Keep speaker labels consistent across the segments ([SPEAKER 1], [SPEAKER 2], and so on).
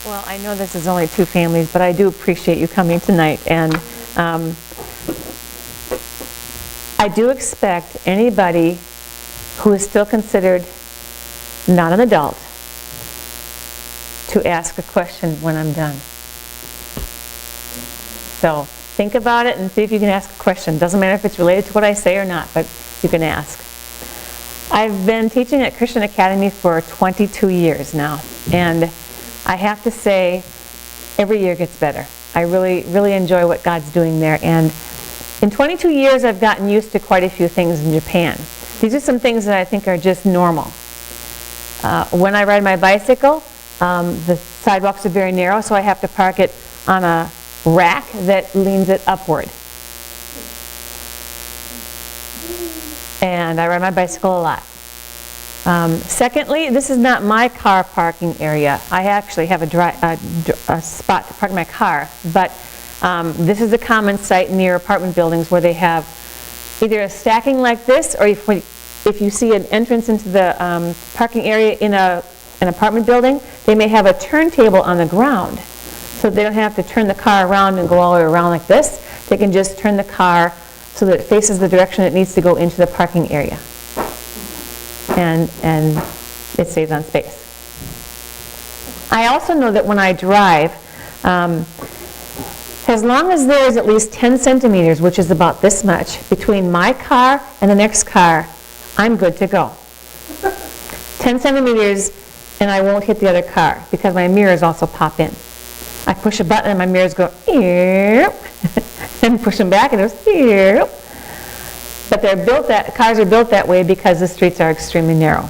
[SPEAKER 1] Well, I know this is only two families, but I do appreciate you coming tonight. And I do expect anybody who is still considered not an adult to ask a question when I'm done. So think about it and see if you can ask a question. Doesn't matter if it's related to what I say or not, but you can ask. I've been teaching at Christian Academy for 22 years now, and I have to say, every year gets better. I really, really enjoy what God's doing there. And in 22 years, I've gotten used to quite a few things in Japan. These are some things that I think are just normal. When I ride my bicycle, the sidewalks are very narrow, so I have to park it on a rack that leans it upward. And I ride my bicycle a lot. Secondly, this is not my car parking area. I actually have a spot to park my car, but this is a common site near apartment buildings where they have either a stacking like this, or if you see an entrance into the parking area in an apartment building, they may have a turntable on the ground, so they don't have to turn the car around and go all the way around like this. They can just turn the car so that it faces the direction it needs to go into the parking area. And it saves on space. I also know that when I drive, as long as there is at least 10 centimeters, which is about this much, between my car and the next car, I'm good to go. 10 centimeters and I won't hit the other car because my mirrors also pop in. I push a button and my mirrors go, and push them back and it goes, but cars are built that way because the streets are extremely narrow.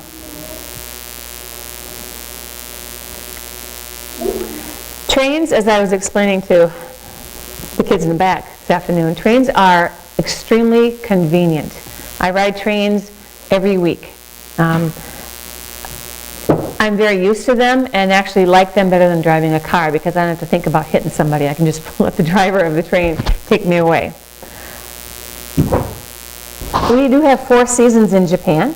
[SPEAKER 1] Trains, as I was explaining to the kids in the back this afternoon, trains are extremely convenient. I ride trains every week. I'm very used to them and actually like them better than driving a car because I don't have to think about hitting somebody. I can just let the driver of the train take me away. We do have 4 seasons in Japan,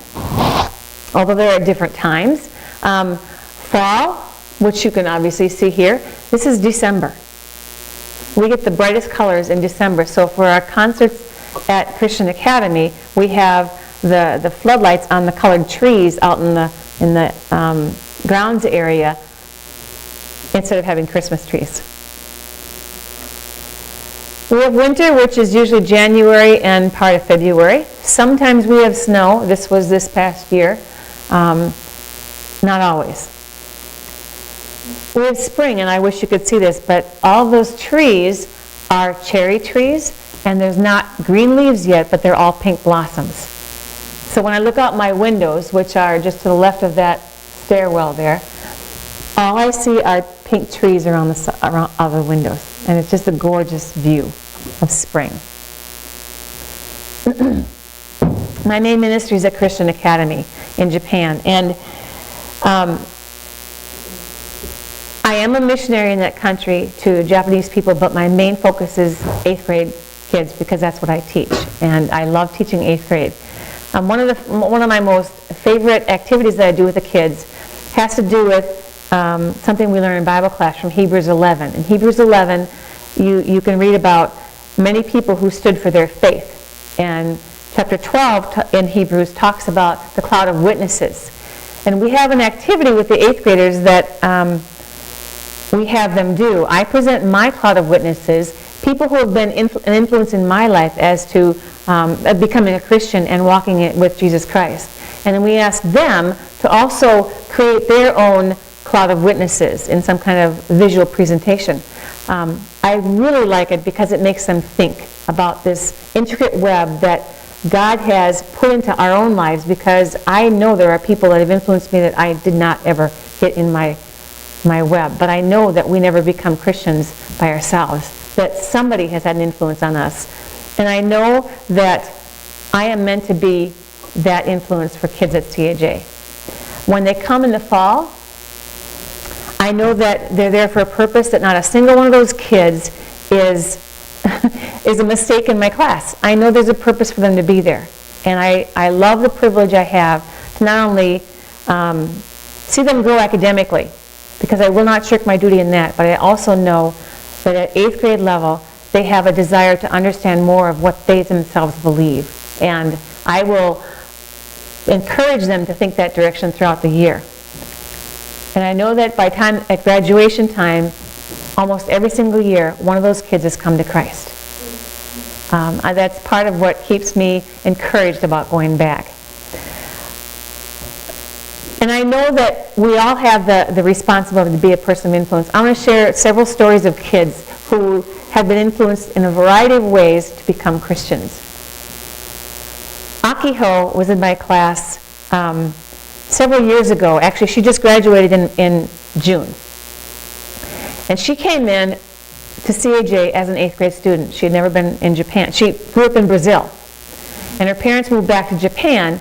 [SPEAKER 1] although they're at different times. Fall, which you can obviously see here, this is December. We get the brightest colors in December. So for our concerts at Christian Academy, we have the floodlights on the colored trees out in the grounds area instead of having Christmas trees. We have winter, which is usually January and part of February. Sometimes we have snow. This was this past year. Not always. We have spring, and I wish you could see this, but all those trees are cherry trees, and there's not green leaves yet, but they're all pink blossoms. So when I look out my windows, which are just to the left of that stairwell there, all I see are pink trees around the windows. And it's just a gorgeous view of spring. My main ministry is at Christian Academy in Japan. And I am a missionary in that country to Japanese people, but my main focus is 8th grade kids because that's what I teach. And I love teaching 8th grade. One of my most favorite activities that I do with the kids has to do with something we learn in Bible class from Hebrews 11. In Hebrews 11, you can read about many people who stood for their faith. And chapter 12 in Hebrews talks about the cloud of witnesses. And we have an activity with the 8th graders that we have them do. I present my cloud of witnesses, people who have been an influence in my life as to becoming a Christian and walking it with Jesus Christ. And then we ask them to also create their own cloud of witnesses in some kind of visual presentation. I really like it because it makes them think about this intricate web that God has put into our own lives, because I know there are people that have influenced me that I did not ever get in my web. But I know that we never become Christians by ourselves, that somebody has had an influence on us. And I know that I am meant to be that influence for kids at CAJ. When they come in the fall, I know that they're there for a purpose, that not a single one of those kids is a mistake in my class. I know there's a purpose for them to be there. And I love the privilege I have to not only see them grow academically, because I will not shirk my duty in that, but I also know that at 8th grade level, they have a desire to understand more of what they themselves believe. And I will encourage them to think that direction throughout the year. And I know that at graduation time, almost every single year, one of those kids has come to Christ. That's part of what keeps me encouraged about going back. And I know that we all have the responsibility to be a person of influence. I want to share several stories of kids who have been influenced in a variety of ways to become Christians. Akiho was in my class several years ago. Actually, she just graduated in June. And she came in to CAJ as an 8th grade student. She had never been in Japan. She grew up in Brazil. And her parents moved back to Japan,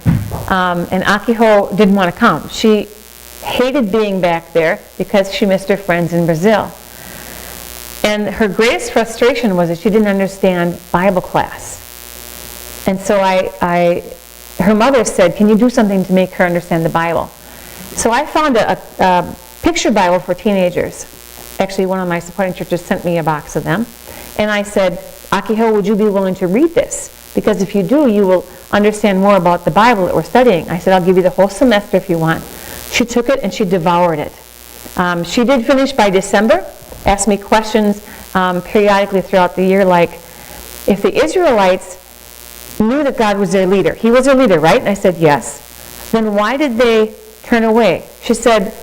[SPEAKER 1] and Akiho didn't want to come. She hated being back there because she missed her friends in Brazil. And her greatest frustration was that she didn't understand Bible class. And so her mother said, can you do something to make her understand the Bible? So I found a picture Bible for teenagers. Actually, one of my supporting churches sent me a box of them. And I said, Akiho, would you be willing to read this? Because if you do, you will understand more about the Bible that we're studying. I said, I'll give you the whole semester if you want. She took it and she devoured it. She did finish by December, asked me questions periodically throughout the year, like, if the Israelites knew that God was their leader, He was their leader, right? And I said, yes. Then why did they turn away? She said,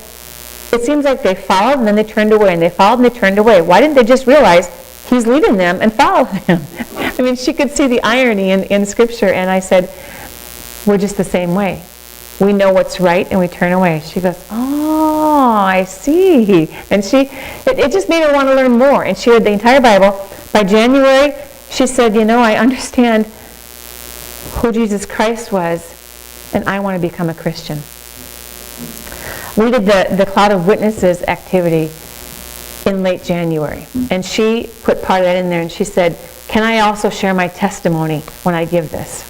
[SPEAKER 1] it seems like they followed and then they turned away, and they followed and they turned away. Why didn't they just realize He's leading them and follow Him? I mean, she could see the irony in Scripture, and I said, we're just the same way. We know what's right and we turn away. She goes, oh, I see. And it just made her want to learn more. And she read the entire Bible. By January, she said, I understand who Jesus Christ was, and I want to become a Christian. We did the Cloud of Witnesses activity in late January, and she put part of that in there, and she said, can I also share my testimony when I give this?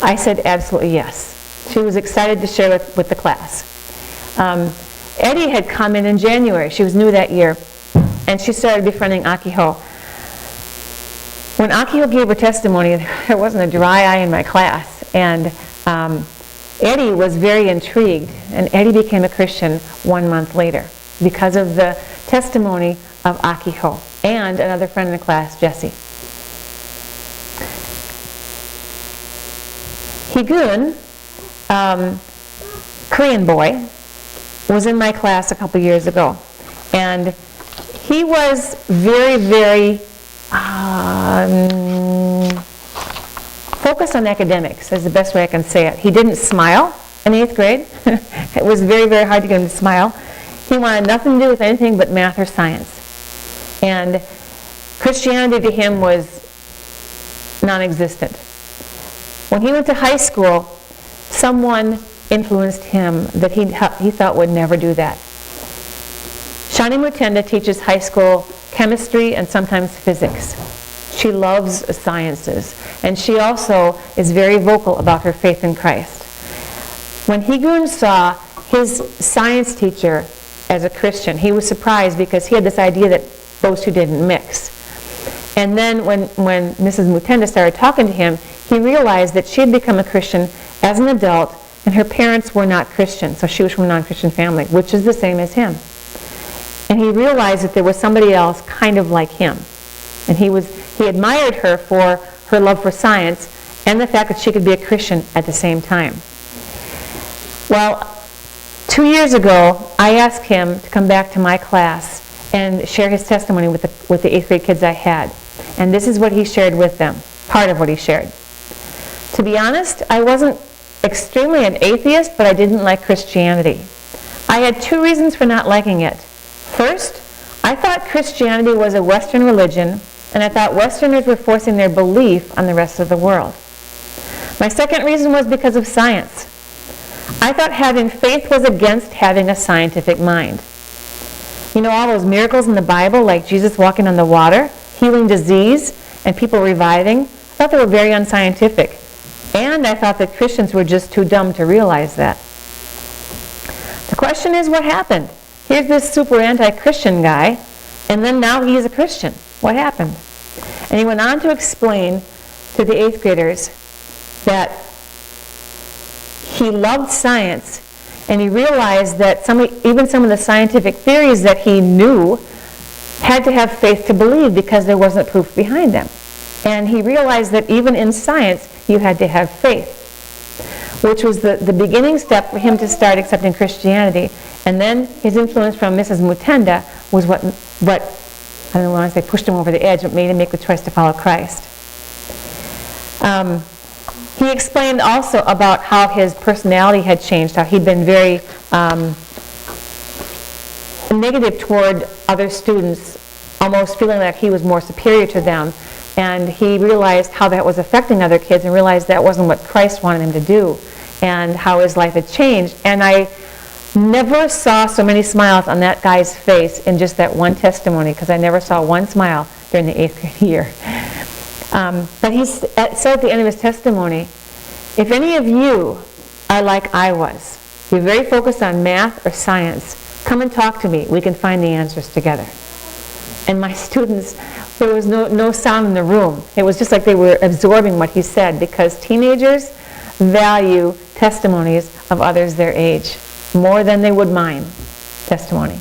[SPEAKER 1] I said, absolutely yes. She was excited to share with the class. Eddie had come in January. She was new that year, and she started befriending Akiho. When Akiho gave her testimony, there wasn't a dry eye in my class, and Eddie was very intrigued, and Eddie became a Christian 1 month later because of the testimony of Akiho and another friend in the class, Jesse. Higun, Korean boy, was in my class a couple years ago, and he was very, very focused on academics, is the best way I can say it. He didn't smile in 8th grade. It was very, very hard to get him to smile. He wanted nothing to do with anything but math or science. And Christianity to him was non-existent. When he went to high school, someone influenced him that he thought would never do that. Shani Mutenda teaches high school chemistry and sometimes physics. She loves sciences, and she also is very vocal about her faith in Christ. When Higun saw his science teacher as a Christian, he was surprised because he had this idea that those two didn't mix. And then when Mrs. Mutenda started talking to him, he realized that she had become a Christian as an adult, and her parents were not Christian, so she was from a non-Christian family, which is the same as him. And he realized that there was somebody else kind of like him. And he admired her for her love for science and the fact that she could be a Christian at the same time. Well, 2 years ago, I asked him to come back to my class and share his testimony with the 8th grade kids I had. And this is what he shared with them, part of what he shared. To be honest, I wasn't extremely an atheist, but I didn't like Christianity. I had 2 reasons for not liking it. First, I thought Christianity was a Western religion, and I thought Westerners were forcing their belief on the rest of the world. My second reason was because of science. I thought having faith was against having a scientific mind. You know, all those miracles in the Bible, like Jesus walking on the water, healing disease, and people reviving, I thought they were very unscientific. And I thought that Christians were just too dumb to realize that. The question question is, what happened? Here's this super anti-Christian guy, and then now he's a Christian. What happened? And he went on to explain to the 8th graders that he loved science, and he realized that even some of the scientific theories that he knew had to have faith to believe because there wasn't proof behind them. And he realized that even in science, you had to have faith, which was the beginning step for him to start accepting Christianity. And then his influence from Mrs. Mutenda was what I don't want to say pushed him over the edge, but made him make the choice to follow Christ. He explained also about how his personality had changed, how he'd been very negative toward other students, almost feeling like he was more superior to them. And he realized how that was affecting other kids and realized that wasn't what Christ wanted him to do, and how his life had changed. And I never saw so many smiles on that guy's face in just that one testimony, because I never saw one smile during the 8th grade year. But he said at the end of his testimony, if any of you are like I was, you're very focused on math or science, come and talk to me. We can find the answers together. And my students, there was no sound in the room. It was just like they were absorbing what he said, because teenagers value testimonies of others their age more than they would mine testimony.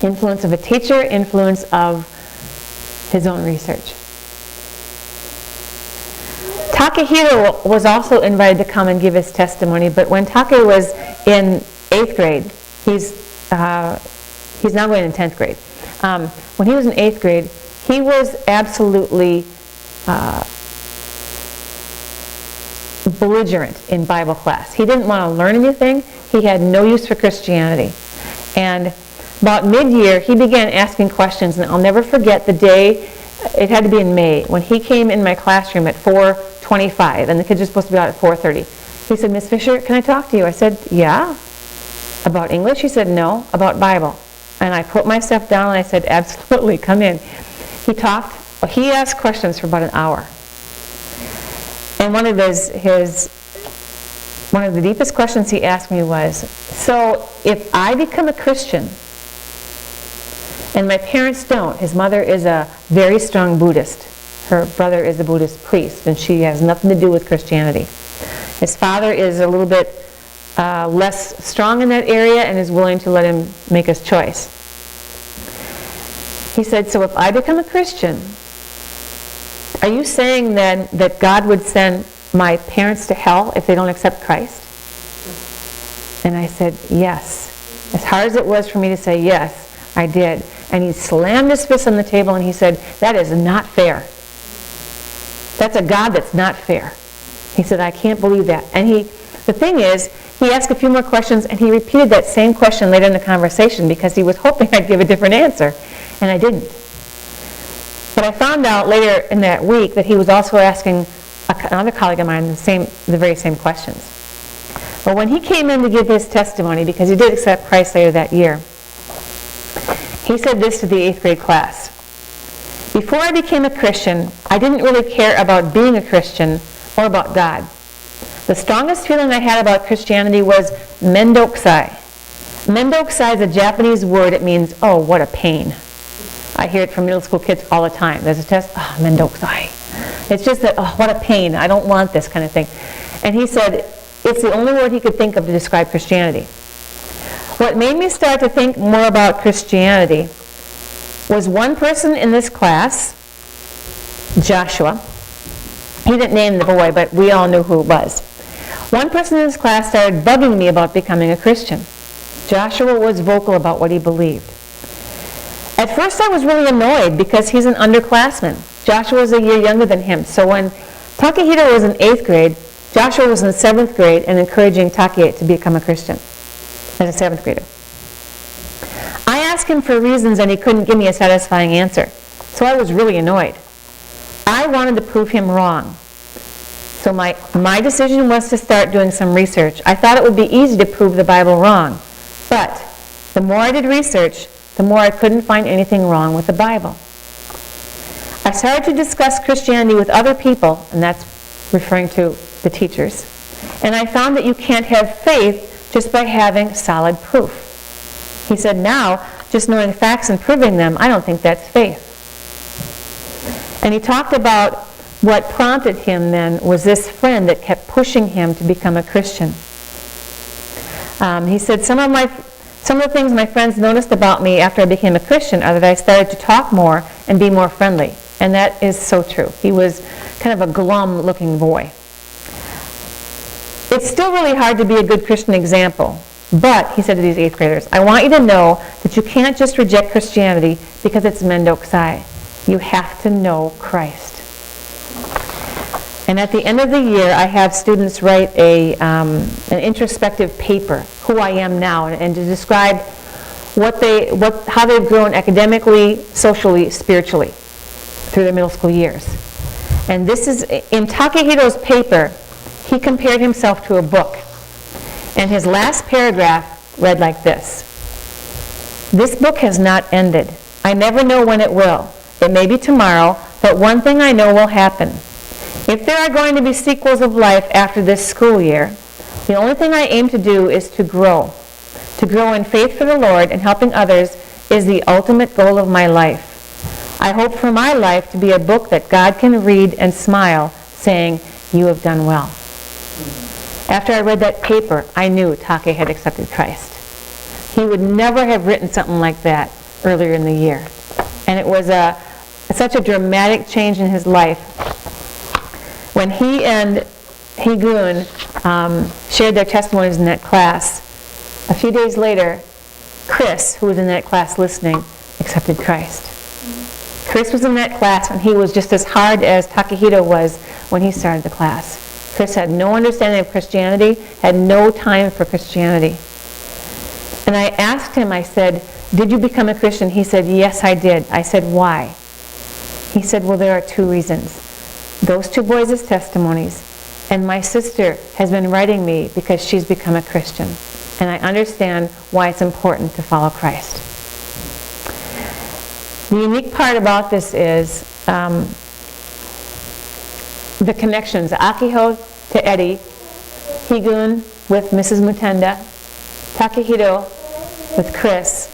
[SPEAKER 1] Influence of a teacher, influence of his own research. Takehiro was also invited to come and give his testimony, but when Take was in 8th grade, he's now going in 10th grade. When he was in 8th grade, he was absolutely belligerent in Bible class. He didn't want to learn anything. He had no use for Christianity. And about mid-year, he began asking questions, and I'll never forget the day, it had to be in May, when he came in my classroom at 4:25, and the kids were supposed to be out at 4:30. He said, Miss Fisher, can I talk to you? I said, yeah. About English? He said, no. About Bible. And I put my stuff down and I said, absolutely, come in. He asked questions for about an hour. And one of the deepest questions he asked me was, so if I become a Christian and my parents don't, his mother is a very strong Buddhist. Her brother is a Buddhist priest, and she has nothing to do with Christianity. His father is a little bit less strong in that area and is willing to let him make his choice. He said, so if I become a Christian, are you saying then that God would send my parents to hell if they don't accept Christ? And I said, yes. As hard as it was for me to say yes, I did. And he slammed his fist on the table and he said, that is not fair. That's a God that's not fair. He said, I can't believe that. And the thing is, he asked a few more questions and he repeated that same question later in the conversation because he was hoping I'd give a different answer. And I didn't. But I found out later in that week that he was also asking another colleague of mine the very same questions. Well, when he came in to give his testimony, because he did accept Christ later that year, he said this to the 8th grade class. Before I became a Christian, I didn't really care about being a Christian or about God. The strongest feeling I had about Christianity was mendokusai. Mendokusai is a Japanese word. It means, oh, what a pain. I hear it from middle school kids all the time. There's a test, oh, mendokusai. It's just that, oh, what a pain. I don't want this kind of thing. And he said it's the only word he could think of to describe Christianity. What made me start to think more about Christianity was one person in this class, Joshua. He didn't name the boy, but we all knew who it was. One person in this class started bugging me about becoming a Christian. Joshua was vocal about what he believed. At first I was really annoyed because he's an underclassman. Joshua was a year younger than him. So when Takehiro was in 8th grade, Joshua was in 7th grade and encouraging Take to become a Christian as a 7th grader. I asked him for reasons and he couldn't give me a satisfying answer. So I was really annoyed. I wanted to prove him wrong. So my decision was to start doing some research. I thought it would be easy to prove the Bible wrong. But the more I did research, the more I couldn't find anything wrong with the Bible. I started to discuss Christianity with other people, and that's referring to the teachers, And I found that you can't have faith just by having solid proof. He said, now, just knowing the facts and proving them, I don't think that's faith. And he talked about what prompted him then was this friend that kept pushing him to become a Christian. He said, some of the things my friends noticed about me after I became a Christian are that I started to talk more and be more friendly. And that is so true. He was kind of a glum-looking boy. It's still really hard to be a good Christian example. But, he said to these 8th graders, I want you to know that you can't just reject Christianity because it's Mendoksai. You have to know Christ. And at the end of the year, I have students write an introspective paper, who I am now, and to describe how they've grown academically, socially, spiritually through their middle school years. And this is, in Takehiro's paper, he compared himself to a book. And his last paragraph read like this. This book has not ended. I never know when it will. It may be tomorrow, but one thing I know will happen. If there are going to be sequels of life after this school year, the only thing I aim to do is to grow. To grow in faith for the Lord and helping others is the ultimate goal of my life. I hope for my life to be a book that God can read and smile, saying, you have done well. After I read that paper, I knew Take had accepted Christ. He would never have written something like that earlier in the year. And it was such a dramatic change in his life. When he and Higun shared their testimonies in that class, a few days later, Chris, who was in that class listening, accepted Christ. Chris was in that class, and he was just as hard as Takehito was when he started the class. Chris had no understanding of Christianity, had no time for Christianity. And I asked him, I said, did you become a Christian? He said, yes, I did. I said, why? He said, well, there are 2 reasons. Those 2 boys' testimonies, and my sister has been writing me because she's become a Christian. And I understand why it's important to follow Christ. The unique part about this is the connections. Akiho to Eddie, Higun with Mrs. Mutenda, Takehito with Chris,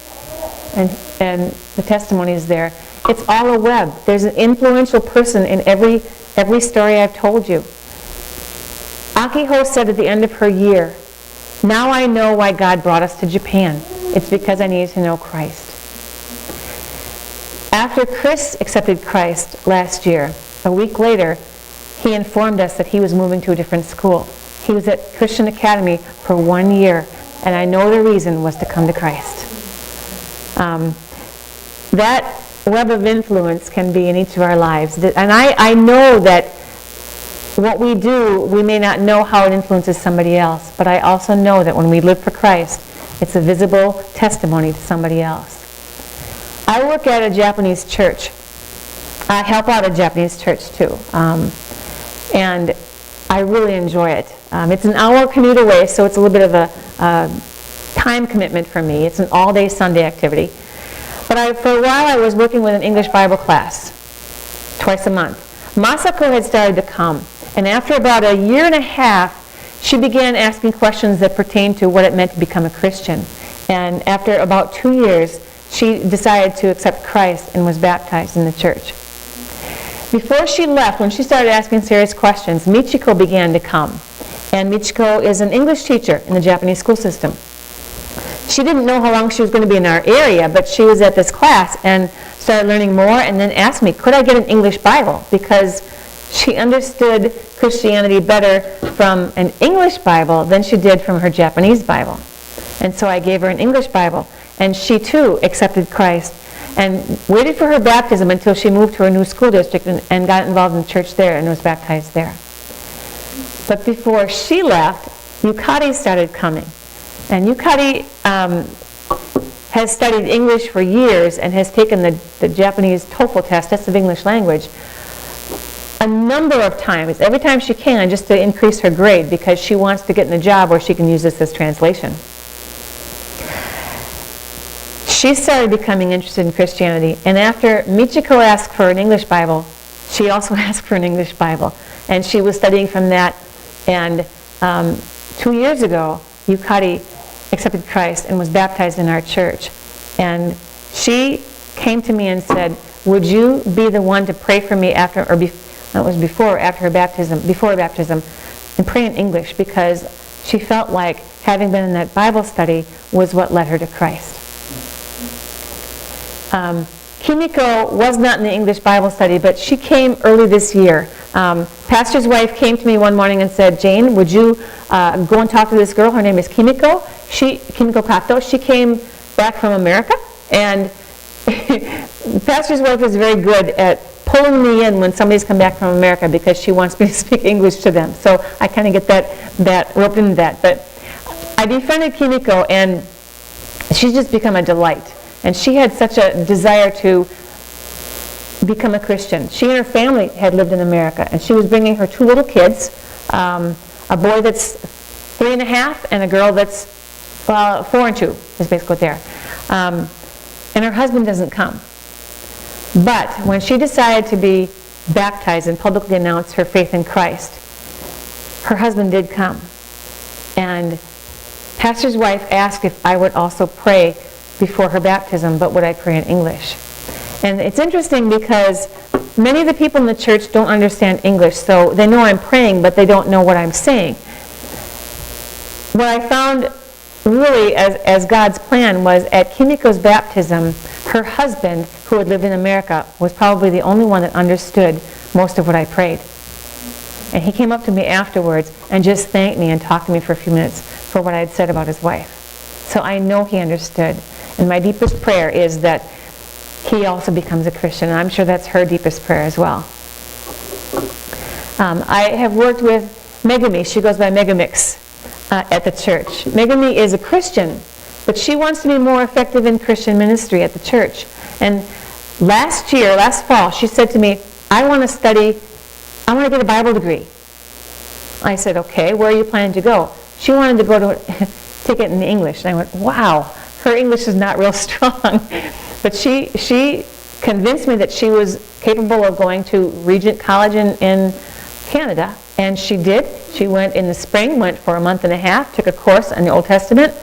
[SPEAKER 1] and the testimonies there. It's all a web. There's an influential person in every story I've told you. Akiho said at the end of her year, now I know why God brought us to Japan. It's because I needed to know Christ. After Chris accepted Christ last year, a week later, he informed us that he was moving to a different school. He was at Christian Academy for 1 year, and I know the reason was to come to Christ. That web of influence can be in each of our lives. And I know that what we do, we may not know how it influences somebody else, but I also know that when we live for Christ, it's a visible testimony to somebody else. I work at a Japanese church. I help out a Japanese church too. And I really enjoy it. It's an hour commute away, so it's a little bit of a time commitment for me. It's an all-day Sunday activity. But for a while I was working with an English Bible class, twice a month. Masako had started to come, and after about 1.5 years, she began asking questions that pertained to what it meant to become a Christian. And after about 2 years, she decided to accept Christ and was baptized in the church. Before she left, when she started asking serious questions, Michiko began to come. And Michiko is an English teacher in the Japanese school system. She didn't know how long she was going to be in our area, but she was at this class and started learning more and then asked me, could I get an English Bible? Because she understood Christianity better from an English Bible than she did from her Japanese Bible. And so I gave her an English Bible. And she too accepted Christ and waited for her baptism until she moved to her new school district and got involved in the church there and was baptized there. But before she left, Yukari started coming. And Yukari has studied English for years and has taken the Japanese TOEFL test of English language, a number of times, every time she can, just to increase her grade because she wants to get in a job where she can use this as translation. She started becoming interested in Christianity, and after Michiko asked for an English Bible, she also asked for an English Bible. And she was studying from that, and 2 years ago, Yukari accepted Christ and was baptized in our church. And she came to me and said, would you be the one to pray for me after, or it was before or after her baptism, before her baptism, and pray in English, because she felt like having been in that Bible study was what led her to Christ. Kimiko was not in the English Bible study, but she came early this year. Pastor's wife came to me one morning and said, Jane, would you go and talk to this girl? Her name is Kimiko. Kimiko Kato. She came back from America, and Pastor's wife is very good at pulling me in when somebody's come back from America because she wants me to speak English to them. So I kind of get that roped into that. But I befriended Kimiko, and she's just become a delight. And she had such a desire to become a Christian. She and her family had lived in America, and she was bringing her 2 little kids, a boy that's 3 and a half and a girl that's 4 and 2, is basically what they are. And her husband doesn't come. But when she decided to be baptized and publicly announce her faith in Christ, her husband did come. And Pastor's wife asked if I would also pray before her baptism, but would I pray in English? And it's interesting because many of the people in the church don't understand English, so they know I'm praying, but they don't know what I'm saying. What I found really as God's plan was at Kimiko's baptism, her husband, who had lived in America, was probably the only one that understood most of what I prayed. And he came up to me afterwards and just thanked me and talked to me for a few minutes for what I had said about his wife. So I know he understood. And my deepest prayer is that he also becomes a Christian. And I'm sure that's her deepest prayer as well. I have worked with Megami. She goes by Megamix at the church. Megami is a Christian, but she wants to be more effective in Christian ministry at the church. And last fall, she said to me, I want to get a Bible degree. I said, okay, where are you planning to go? She wanted to go to take it in English. And I went, wow, her English is not real strong. But she convinced me that she was capable of going to Regent College in Canada. And she did. She went in the spring, went for a month and a half, took a course in the Old Testament,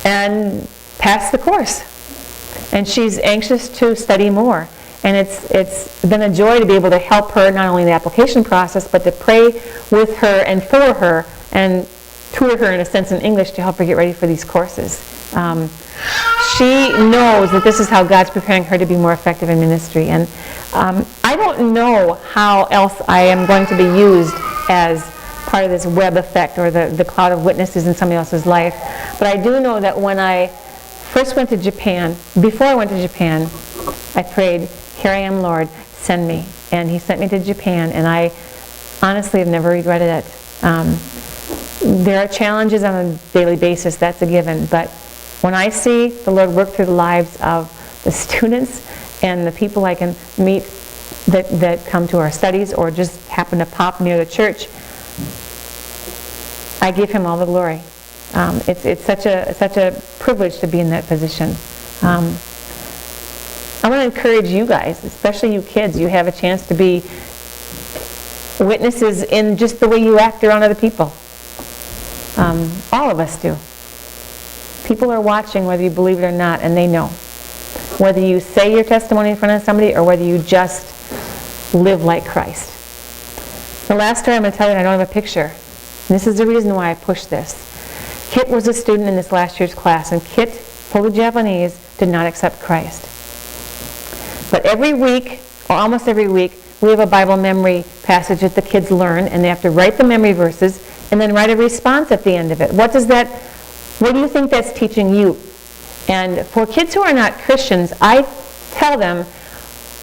[SPEAKER 1] and passed the course. And she's anxious to study more. And it's been a joy to be able to help her, not only in the application process, but to pray with her and for her and tutor her, in a sense, in English to help her get ready for these courses. She knows that this is how God's preparing her to be more effective in ministry. And I don't know how else I am going to be used as part of this web effect or the cloud of witnesses in somebody else's life. But I do know that when I first went to Japan, before I went to Japan, I prayed, here I am, Lord, send me. And he sent me to Japan, and I honestly have never regretted it. There are challenges on a daily basis, that's a given, but when I see the Lord work through the lives of the students and the people I can meet that come to our studies or just happen to pop near the church, I give him all the glory. It's such a privilege to be in that position. I want to encourage you guys, especially you kids. You have a chance to be witnesses in just the way you act around other people. All of us do. People are watching whether you believe it or not, and they know. Whether you say your testimony in front of somebody or whether you just live like Christ. The last story I'm going to tell you, and I don't have a picture. And this is the reason why I push this. Kit was a student in this last year's class, and Kit, fully Japanese, did not accept Christ. But every week, or almost every week, we have a Bible memory passage that the kids learn, and they have to write the memory verses and then write a response at the end of it. What do you think that's teaching you? And for kids who are not Christians, I tell them,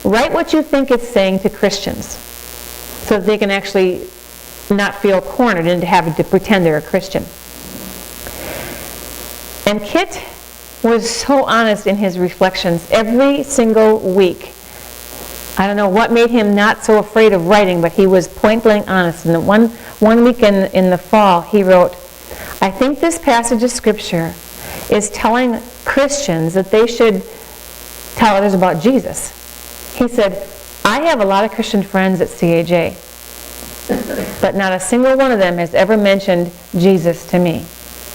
[SPEAKER 1] write what you think it's saying to Christians so that they can actually not feel cornered into having to pretend they're a Christian. And Kit was so honest in his reflections every single week. I don't know what made him not so afraid of writing, but he was point blank honest. And one week in the fall, he wrote, I think this passage of Scripture is telling Christians that they should tell others about Jesus. He said, I have a lot of Christian friends at CAJ, but not a single one of them has ever mentioned Jesus to me.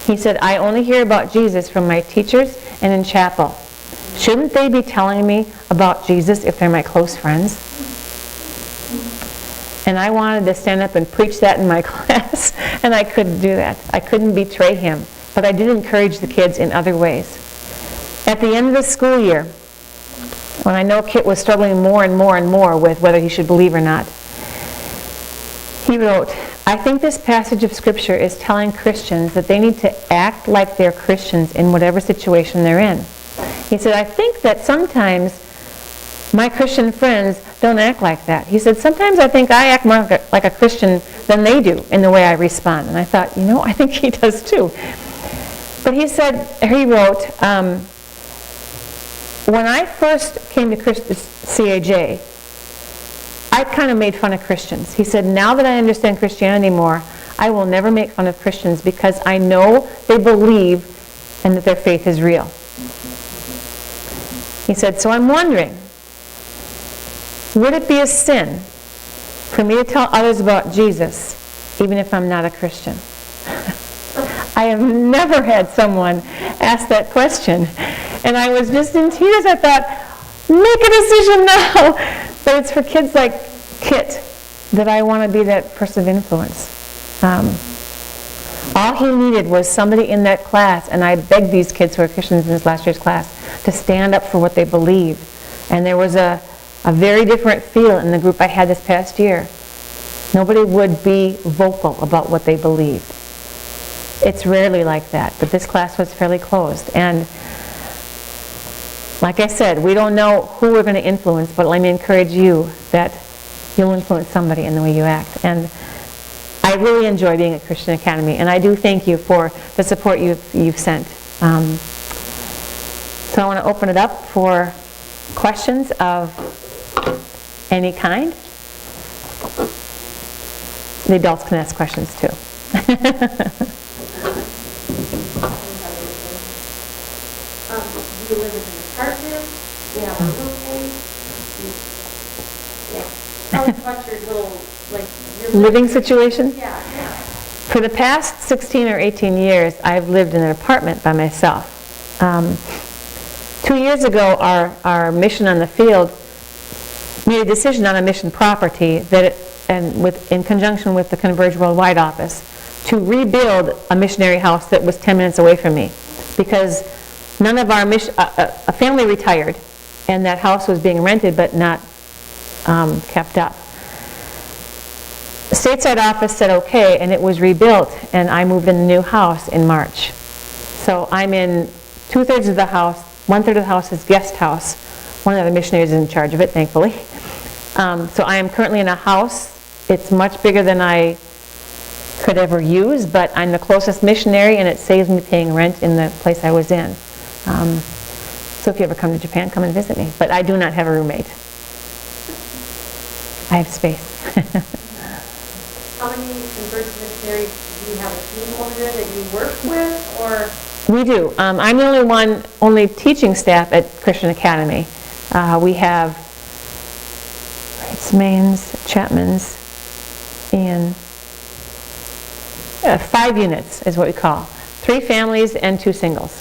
[SPEAKER 1] He said, I only hear about Jesus from my teachers and in chapel. Shouldn't they be telling me about Jesus if they're my close friends? And I wanted to stand up and preach that in my class, and I couldn't do that. I couldn't betray him. But I did encourage the kids in other ways. At the end of the school year, when I know Kit was struggling more and more and more with whether he should believe or not, he wrote, I think this passage of Scripture is telling Christians that they need to act like they're Christians in whatever situation they're in. He said, I think that sometimes my Christian friends don't act like that. He said, sometimes I think I act more like a Christian than they do in the way I respond. And I thought, I think he does too. But he said, he wrote, when I first came to CAJ, I kind of made fun of Christians. He said, now that I understand Christianity more, I will never make fun of Christians because I know they believe and that their faith is real. He said, so I'm wondering, would it be a sin for me to tell others about Jesus even if I'm not a Christian? I have never had someone ask that question. And I was just in tears. I thought, make a decision now. But it's for kids like Kit that I want to be that person of influence. All he needed was somebody in that class, and I begged these kids who are Christians in this last year's class to stand up for what they believed. And there was a very different feel in the group I had this past year. Nobody would be vocal about what they believed. It's rarely like that, but this class was fairly closed. And like I said, we don't know who we're going to influence, but let me encourage you that you'll influence somebody in the way you act. And I really enjoy being at Christian Academy, and I do thank you for the support you've sent. So I want to open it up for questions of any kind. The adults can ask questions too.
[SPEAKER 2] Do you live in an apartment? Do you have a roommate? Yeah. Tell us about your little, your
[SPEAKER 1] living situation?
[SPEAKER 2] Yeah.
[SPEAKER 1] For the past 16 or 18 years, I've lived in an apartment by myself. 2 years ago, our mission on the field made a decision on a mission property that, in conjunction with the Converge Worldwide office, to rebuild a missionary house that was 10 minutes away from me, because none of our a family retired, and that house was being rented but not kept up. The stateside office said okay, and it was rebuilt, and I moved in the new house in March. So I'm in 2/3 of the house. 1/3 of the house is guest house. One of the missionaries is in charge of it, thankfully. So I am currently in a house. It's much bigger than I could ever use, but I'm the closest missionary, and it saves me paying rent in the place I was in. So if you ever come to Japan, come and visit me. But I do not have a roommate. I have space.
[SPEAKER 2] How many Converge missionaries do you have a team over there that you work with, or?
[SPEAKER 1] We do. I'm the only teaching staff at Christian Academy. We have Mains, Chapman's, and 5 units is what we call. 3 families and 2 singles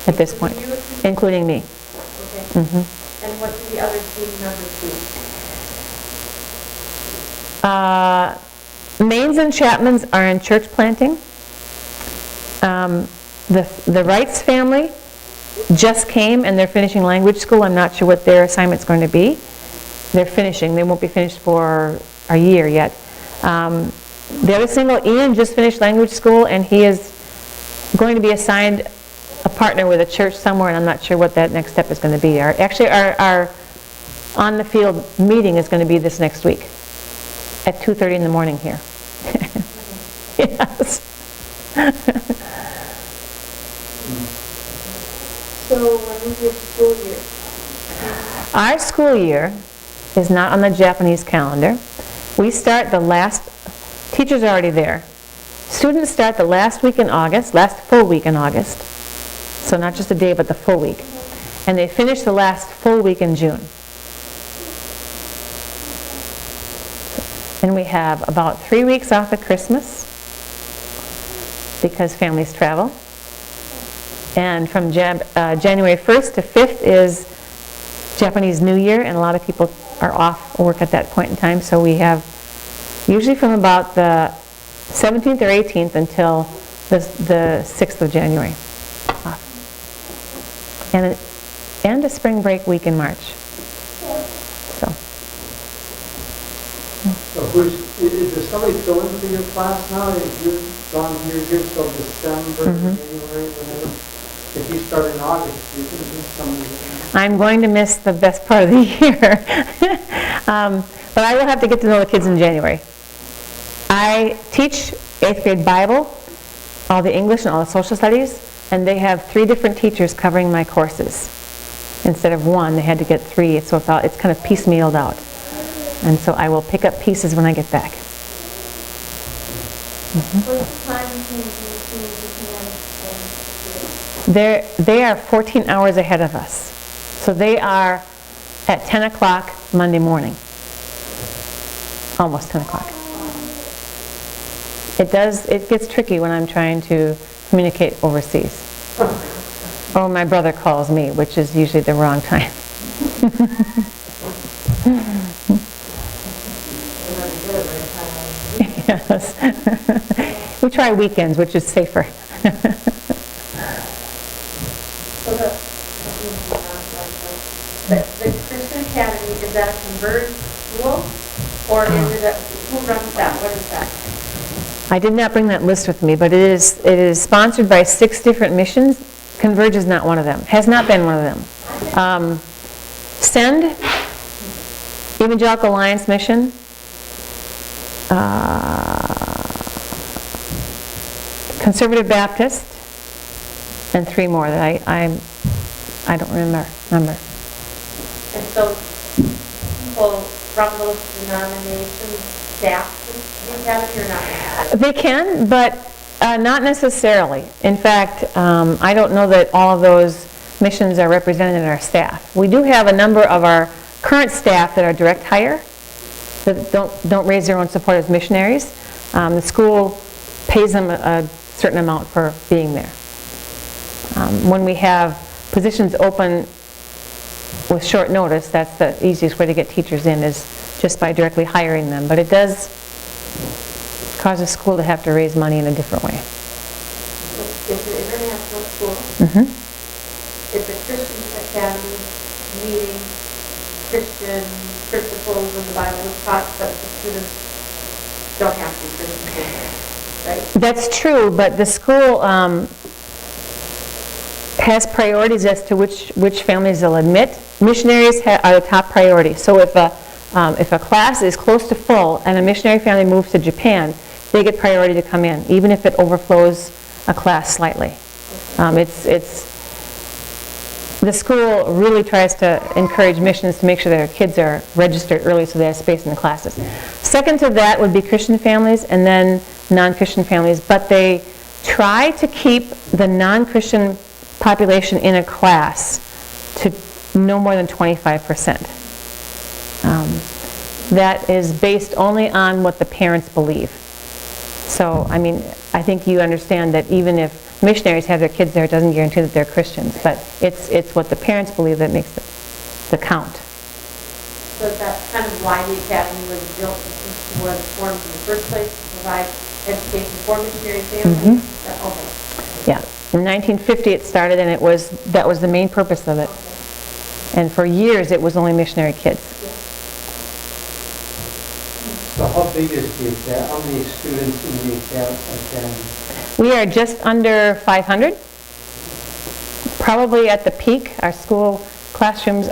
[SPEAKER 1] at this point, including me.
[SPEAKER 2] Okay. Mm-hmm. And what do the other team members do?
[SPEAKER 1] Mains and Chapman's are in church planting. The Wrights family just came, and they're finishing language school. I'm not sure what their assignment's going to be. They're finishing. They won't be finished for a year yet. The other single, Ian, just finished language school, and he is going to be assigned a partner with a church somewhere, and I'm not sure what that next step is going to be. Our on-the-field meeting is going to be this next week at 2:30 in the morning here. Yes.
[SPEAKER 2] So when is your school year?
[SPEAKER 1] Our school year is not on the Japanese calendar. We start teachers are already there. Students start the last week in August, last full week in August. So not just a day, but the full week. And they finish the last full week in June. And we have about 3 weeks off at Christmas because families travel. And from January 1st to 5th is Japanese New Year, and a lot of people are off work at that point in time. So we have usually from about the 17th or 18th until the 6th of January off. And a spring break week in March. So
[SPEAKER 3] Does somebody fill in for your class now? If you've gone here till December, January, whatever, if you start in August, you can miss somebody.
[SPEAKER 1] I'm going to miss the best part of the year. But I will have to get to know the kids in January. I teach 8th grade Bible, all the English and all the social studies, and they have 3 different teachers covering my courses. Instead of 1, they had to get 3, so it's kind of piecemealed out. And so I will pick up pieces when I get back.
[SPEAKER 2] What's the time between Japan and
[SPEAKER 1] They are 14 hours ahead of us. So they are at 10 o'clock Monday morning. Almost 10 o'clock. It gets tricky when I'm trying to communicate overseas. Or my brother calls me, which is usually the wrong time. Yes. We try weekends, which is safer.
[SPEAKER 2] So the Christian Academy, is that a converted school? Or is it who runs that? What is that?
[SPEAKER 1] I did not bring that list with me, but it is sponsored by 6 different missions. Converge is not one of them. Has not been one of them. Send, Evangelical Alliance Mission, Conservative Baptist, and 3 more that I don't remember.
[SPEAKER 2] And so people from those denominations staff the academy or not?
[SPEAKER 1] They can, but not necessarily. In fact, I don't know that all of those missions are represented in our staff. We do have a number of our current staff that are direct hire, that don't raise their own support as missionaries. The school pays them a certain amount for being there. When we have positions open with short notice, that's the easiest way to get teachers in, is just by directly hiring them. But it does cause the school to have to raise money in a different way.
[SPEAKER 2] It's an international school. It's a Christian academy meeting Christian principles in the Bible is taught, but the students don't have to be Christian, right?
[SPEAKER 1] That's true, but the school has priorities as to which families they'll admit. Missionaries are the top priority. So if a class is close to full and a missionary family moves to Japan, they get priority to come in, even if it overflows a class slightly. The school really tries to encourage missions to make sure that their kids are registered early so they have space in the classes. Second to that would be Christian families and then non-Christian families, but they try to keep the non-Christian population in a class to no more than 25%. That is based only on what the parents believe. So, I mean, I think you understand that even if missionaries have their kids there, it doesn't guarantee that they're Christians, but it's what the parents believe that makes the count.
[SPEAKER 2] So that's kind of why the academy was built, was formed in the first place, to provide education for missionary families? Okay.
[SPEAKER 1] Yeah. In 1950 it started, and that was the main purpose of it. And for years it was only missionary kids.
[SPEAKER 3] So how big is the academy? How many students in the academy?
[SPEAKER 1] We are just under 500. Probably at the peak, our school classrooms,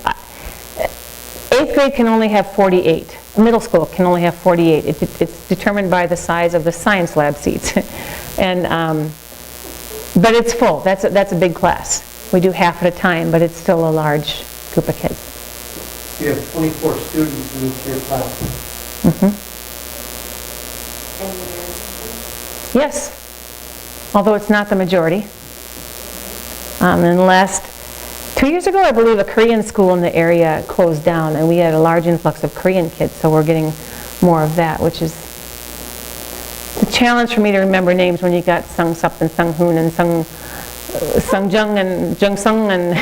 [SPEAKER 1] 8th grade can only have 48. Middle school can only have 48. It's determined by the size of the science lab seats. But it's full. That's a big class. We do half at a time, but it's still a large group of kids.
[SPEAKER 3] You have 24 students in each year class.
[SPEAKER 1] Mm-hmm. Yes, although it's not the majority. In the last 2 years ago, I believe a Korean school in the area closed down, and we had a large influx of Korean kids, so we're getting more of that, which is a challenge for me to remember names when you got Sung Sup and Sung Hoon and Sung Jung and Jung Sung, and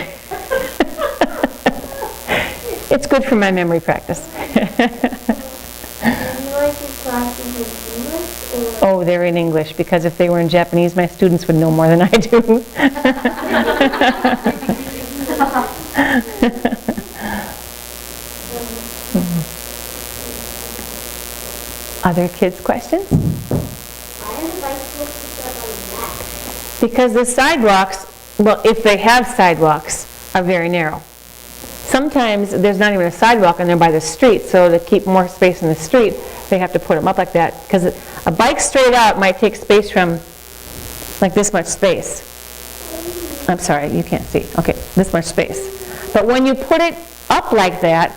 [SPEAKER 1] it's good for my memory practice.
[SPEAKER 2] Do you like your classes in English or?
[SPEAKER 1] Oh, they're in English, because if they were in Japanese, my students would know more than I do. Other kids' questions?
[SPEAKER 2] I would like to put that on the map.
[SPEAKER 1] Because the sidewalks, well, if they have sidewalks, are very narrow. Sometimes there's not even a sidewalk and they're by the street, so to keep more space in the street, they have to put them up like that. Because a bike straight out might take space from like this much space. I'm sorry, you can't see. Okay, this much space. But when you put it up like that,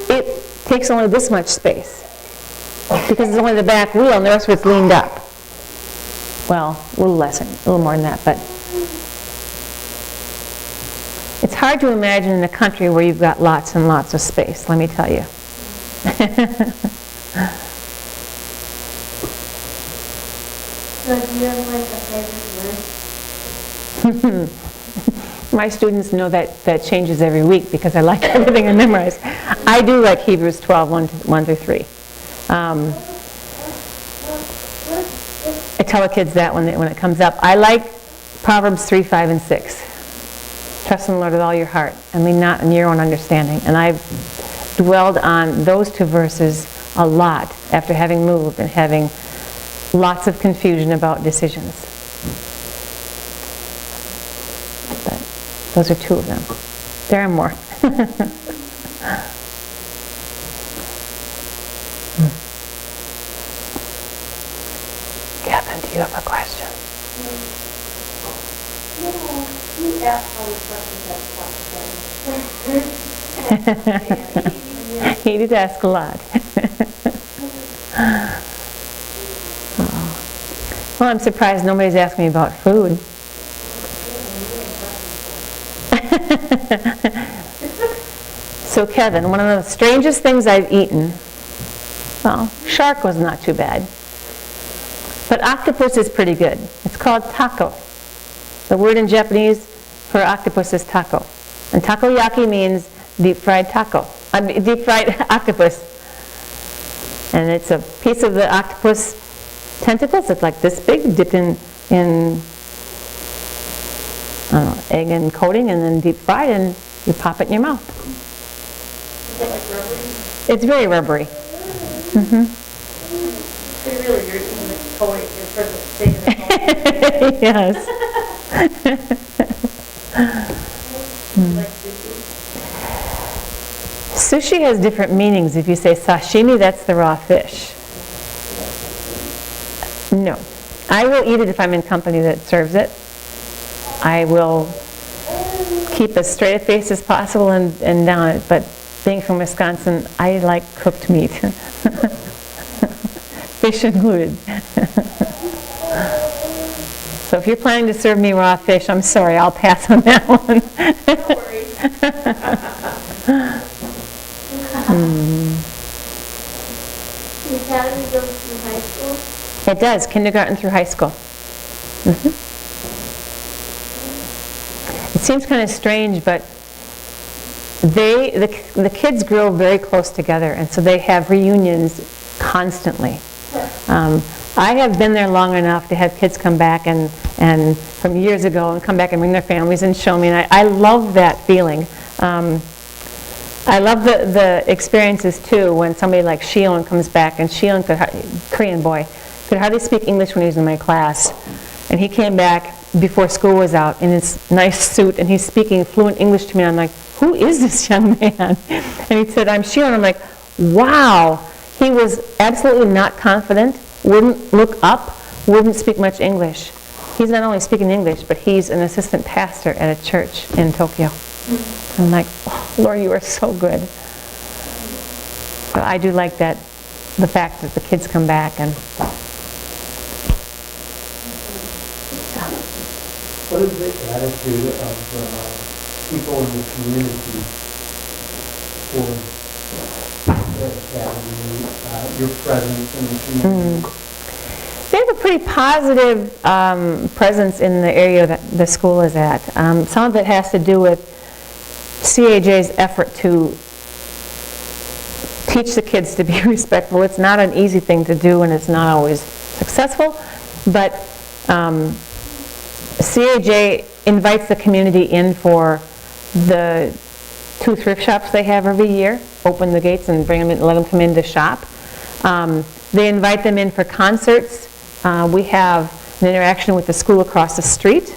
[SPEAKER 1] it takes only this much space. Because it's only the back wheel and the rest of it's leaned up. Well, a little less, a little more than that, but it's hard to imagine in a country where you've got lots and lots of space, let me tell you.
[SPEAKER 2] So do you have like a favorite word?
[SPEAKER 1] My students know that changes every week because I like everything I memorize. I do like Hebrews 12, 1 through 3. I tell the kids that when it comes up. I like Proverbs 3, 5, and 6. Trust in the Lord with all your heart and lean not on your own understanding. And I've dwelled on those two verses a lot after having moved and having lots of confusion about decisions. But those are two of them. There are more. Kevin, do you have a question?
[SPEAKER 2] You asked all the questions.
[SPEAKER 1] He did ask a lot. Well, I'm surprised nobody's asked me about food. So Kevin, one of the strangest things I've eaten, well, shark was not too bad, but octopus is pretty good. It's called taco. The word in Japanese for octopus is taco. And takoyaki means deep fried taco, deep fried octopus. And it's a piece of the octopus tentacles. It's like this big, dipped in I don't know, egg and coating, and then deep fried, and you pop it in your mouth.
[SPEAKER 2] Is it like rubbery?
[SPEAKER 1] It's very rubbery. Mm-hmm.
[SPEAKER 2] So really, you're eating the toy, you're for the taking the toy.
[SPEAKER 1] Yes.
[SPEAKER 2] Like sushi?
[SPEAKER 1] Sushi has different meanings. If you say sashimi, that's the raw fish. No. I will eat it if I'm in company that serves it. I will keep as straight a face as possible and down it, but being from Wisconsin, I like cooked meat. Fish included. So if you're planning to serve me raw fish, I'm sorry, I'll pass on that one.
[SPEAKER 2] No worries. The academy goes through high school?
[SPEAKER 1] It does, kindergarten through high school. Mm-hmm. It seems kind of strange, but the kids grow very close together, and so they have reunions constantly. I have been there long enough to have kids come back and from years ago and come back and bring their families and show me, and I love that feeling. I love the experiences too when somebody like Shion comes back, and Shion, Korean boy, could hardly speak English when he was in my class, and he came back before school was out in his nice suit, and he's speaking fluent English to me, and I'm like, who is this young man? And he said, I'm Shion. I'm like, wow. He was absolutely not confident, wouldn't look up, wouldn't speak much English. He's not only speaking English, but he's an assistant pastor at a church in Tokyo. I'm like, oh, Lord, you are so good. So I do like that, the fact that the kids come back and.
[SPEAKER 3] What is the attitude of people in the community toward Academy, your presence in the community?
[SPEAKER 1] They have a pretty positive presence in the area that the school is at. Some of it has to do with CAJ's effort to teach the kids to be respectful. It's not an easy thing to do, and it's not always successful, but CAJ invites the community in for the 2 thrift shops they have every year, open the gates and bring them in, let them come in to shop. They invite them in for concerts. We have an interaction with the school across the street,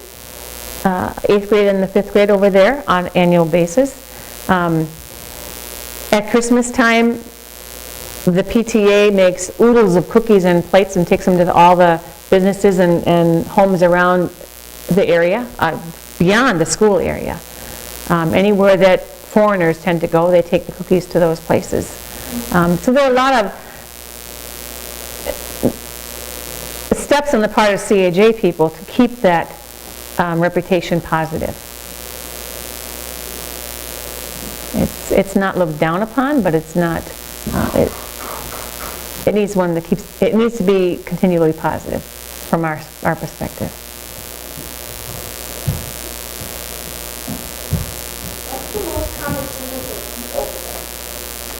[SPEAKER 1] 8th grade and the 5th grade over there on an annual basis. At Christmas time, the PTA makes oodles of cookies and plates and takes them to all the businesses and homes around the area, beyond the school area. Anywhere that foreigners tend to go, they take the cookies to those places. So there are a lot of steps on the part of CAJ people to keep that reputation positive. It's not looked down upon, but it's not. It needs one that keeps. It needs to be continually positive, from our perspective.
[SPEAKER 2] What's the most common food over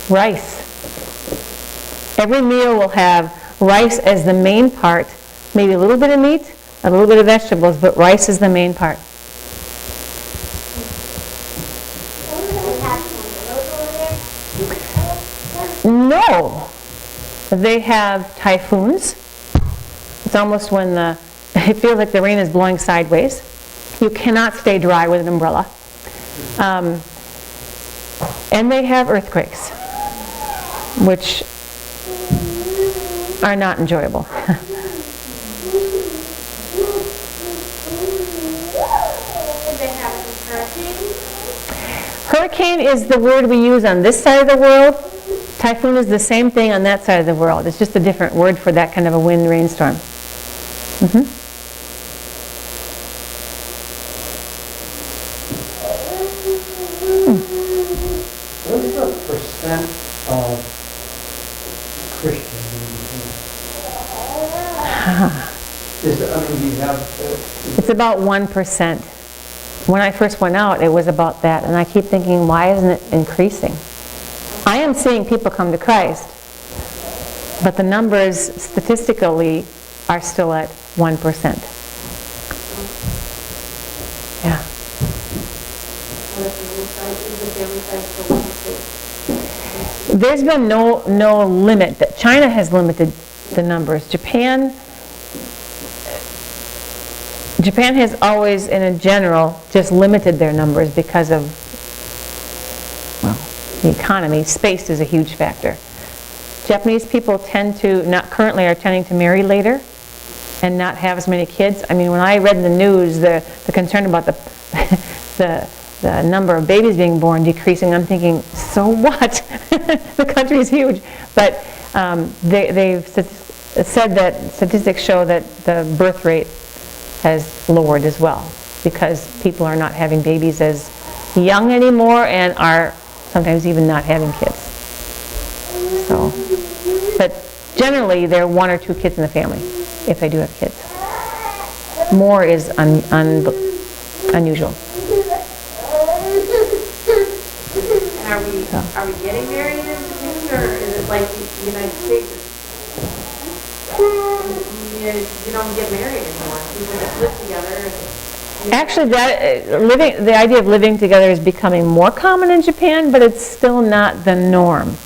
[SPEAKER 2] there?
[SPEAKER 1] Rice. Every meal will have rice as the main part, maybe a little bit of meat, a little bit of vegetables, but rice is the main part. No. They have typhoons. It's almost when it feels like the rain is blowing sideways. You cannot stay dry with an umbrella. And they have earthquakes, which are not enjoyable. Hurricane is the word we use on this side of the world. Typhoon is the same thing on that side of the world. It's just a different word for that kind of a wind rainstorm.
[SPEAKER 3] What's the percent of Christians in you have...
[SPEAKER 1] It's about 1%. When I first went out, it was about that, and I keep thinking, why isn't it increasing? I am seeing people come to Christ, but the numbers statistically are still at 1%. Yeah. There's been no limit. That China has limited the numbers. Japan has always, in a general, just limited their numbers because of, well, the economy. Space is a huge factor. Japanese people currently are tending to marry later and not have as many kids. I mean, when I read in the news the concern about the number of babies being born decreasing, I'm thinking, so what? The country is huge. But they've said that statistics show that the birth rate has lowered as well because people are not having babies as young anymore and are sometimes even not having kids. So, but generally there are 1 or 2 kids in the family if they do have kids. More is unusual.
[SPEAKER 2] And are we getting married in Japan, or is it like the United States? You don't get married anymore. People just live together.
[SPEAKER 1] Actually, the idea of living together is becoming more common in Japan, but it's still not the norm.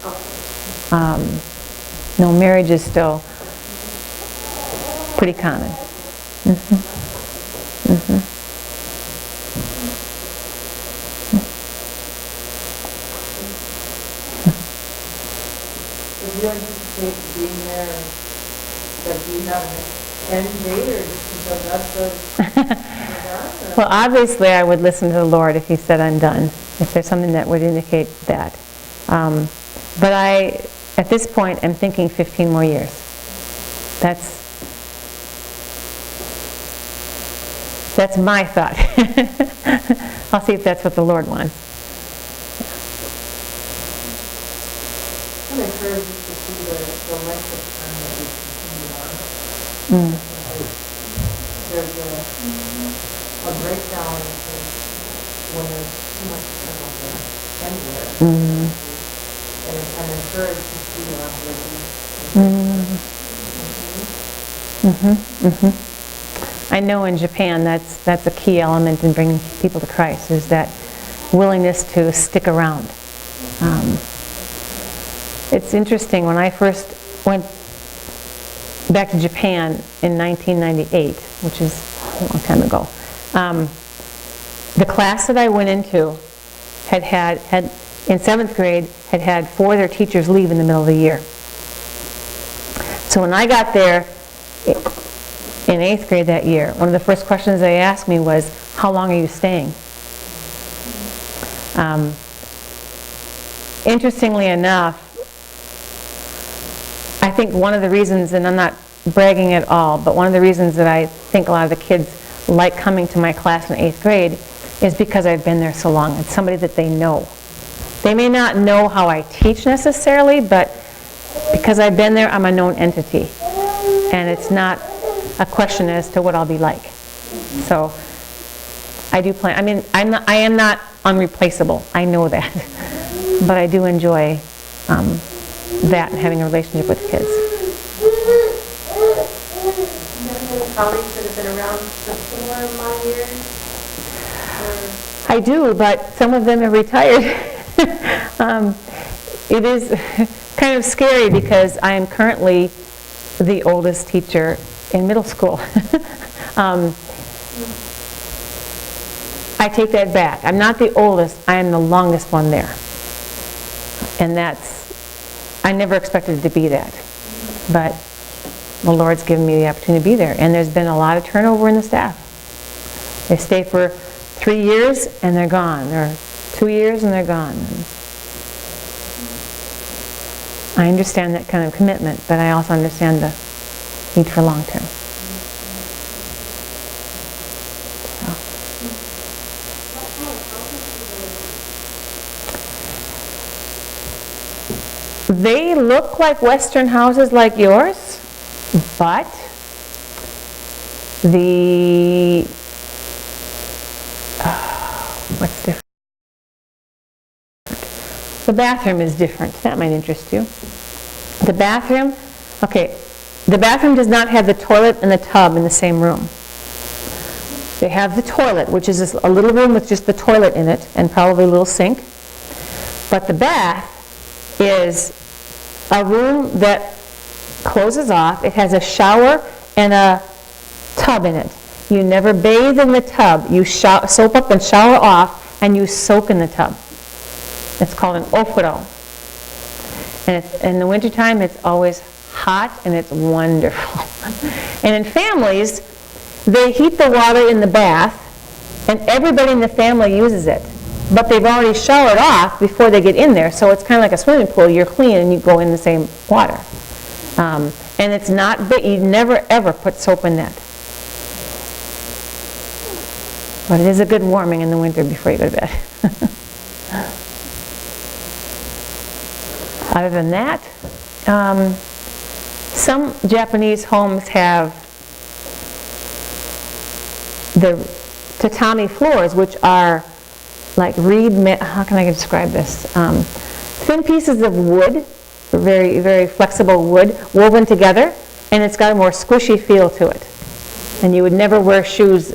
[SPEAKER 1] No, marriage is still pretty common.
[SPEAKER 2] Do you anticipate being there? Do you have an end date, or just until God says you're done?
[SPEAKER 1] Well, obviously, I would listen to the Lord if He said I'm done, if there's something that would indicate that. But at this point, I'm thinking 15 more years. That's my thought. I'll see if that's what the Lord wants.
[SPEAKER 2] I'm There's a breakdown when there's too much turnover anywhere. And I'm encouraged to see longevity.
[SPEAKER 1] I know in Japan that's a key element in bringing people to Christ, is that willingness to stick around. It's interesting, when I first went back to Japan in 1998, which is a long time ago, the class that I went into had in 7th grade had 4 of their teachers leave in the middle of the year. So when I got there in 8th grade that year, one of the first questions they asked me was, how long are you staying? Interestingly enough, I think one of the reasons, and I'm not bragging at all, but one of the reasons that I think a lot of the kids like coming to my class in 8th grade is because I've been there so long. It's somebody that they know. They may not know how I teach necessarily, but because I've been there, I'm a known entity. And it's not a question as to what I'll be like. So I do plan, I mean, I am not unreplaceable. I know that. But I do enjoy that and having a relationship with kids.
[SPEAKER 2] Colleagues that have been around before my years?
[SPEAKER 1] I do, but some of them are retired. It is kind of scary because I am currently the oldest teacher in middle school. I take that back. I'm not the oldest, I am the longest one there. And I never expected it to be that. But the Lord's given me the opportunity to be there. And there's been a lot of turnover in the staff. They stay for 3 years and they're gone. Or 2 years and they're gone. I understand that kind of commitment, but I also understand the need for long term. They look like Western houses like yours, but what's different? The bathroom is different. That might interest you. The bathroom does not have the toilet and the tub in the same room. They have the toilet, which is a little room with just the toilet in it and probably a little sink. But the bath is a room that closes off. It has a shower and a tub in it. You never bathe in the tub. You soap up and shower off, and you soak in the tub. It's called an ofuro. And in the wintertime, it's always hot, and it's wonderful. And in families, they heat the water in the bath, and everybody in the family uses it. But they've already showered off before they get in there, so it's kind of like a swimming pool. You're clean, and you go in the same water. And it's not, you never ever put soap in that. But it is a good warming in the winter before you go to bed. Other than that, some Japanese homes have the tatami floors, which are like how can I describe this? Thin pieces of wood, very, very flexible wood, woven together, and it's got a more squishy feel to it. And you would never wear shoes,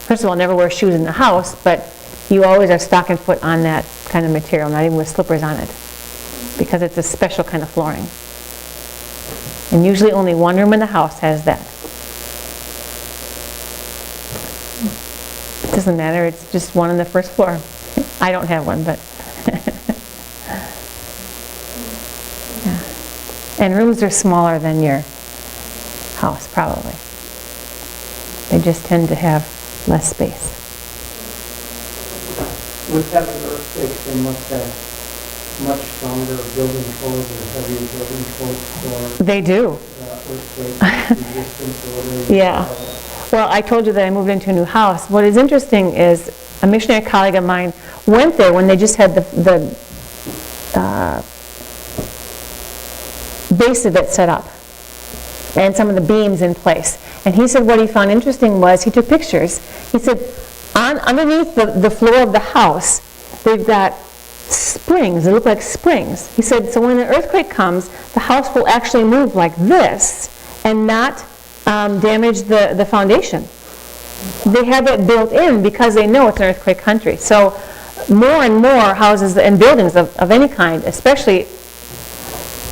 [SPEAKER 1] first of all, never wear shoes in the house, but you always are stocking foot on that kind of material, not even with slippers on it, because it's a special kind of flooring. And usually only one room in the house has that. It doesn't matter, it's just one on the first floor. I don't have one, but yeah. And rooms are smaller than your house, probably. They just tend to have less space.
[SPEAKER 3] With having earthquakes, they must have much stronger building codes or heavier building codes for
[SPEAKER 1] They do.
[SPEAKER 3] Earthquake resistance or whatever.
[SPEAKER 1] Yeah. Well, I told you that I moved into a new house. What is interesting is a missionary colleague of mine went there when they just had the base of it set up. and some of the beams in place. And he said what he found interesting was, he took pictures. He said, underneath the floor of the house, they've got springs. They look like springs. He said, so when an earthquake comes, the house will actually move like this and not damage the foundation. They have that built in because they know it's an earthquake country. So more and more houses and buildings of any kind, especially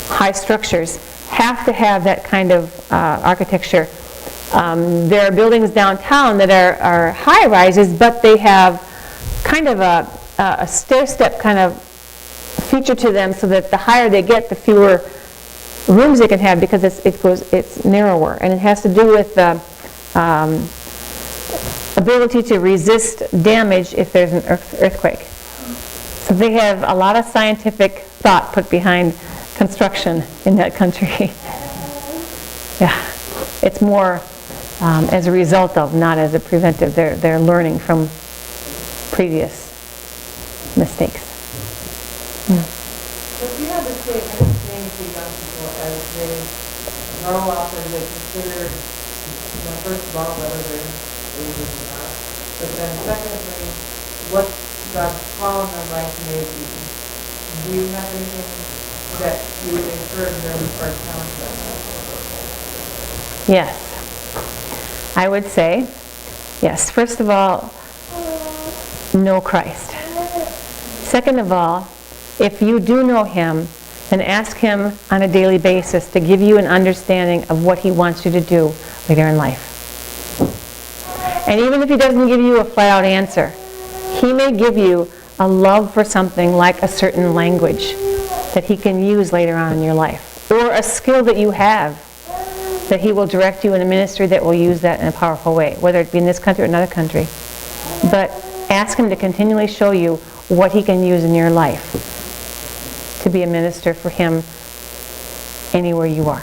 [SPEAKER 1] high structures, have to have that kind of architecture. There are buildings downtown that are high-rises, but they have kind of a stair-step kind of feature to them, so that the higher they get, the fewer rooms they can have, because it's narrower. And it has to do with the ability to resist damage if there's an earthquake. So they have a lot of scientific thought put behind construction in that country. Yeah, it's more as a result of, not as a preventive. They're learning from previous mistakes.
[SPEAKER 2] But you have the same understanding for young people as they grow up and they consider, first of all, whether they're believers or not, but then secondly, what God's call in their life may be. Do you have anything that you would encourage them or challenge them?
[SPEAKER 1] Yes. I would say, yes, first of all, know Christ. Second of all, if you do know Him, then ask Him on a daily basis to give you an understanding of what He wants you to do later in life. And even if He doesn't give you a flat-out answer, He may give you a love for something like a certain language that He can use later on in your life, or a skill that you have that He will direct you in a ministry that will use that in a powerful way, whether it be in this country or another country. But ask Him to continually show you what He can use in your life to be a minister for Him anywhere you are.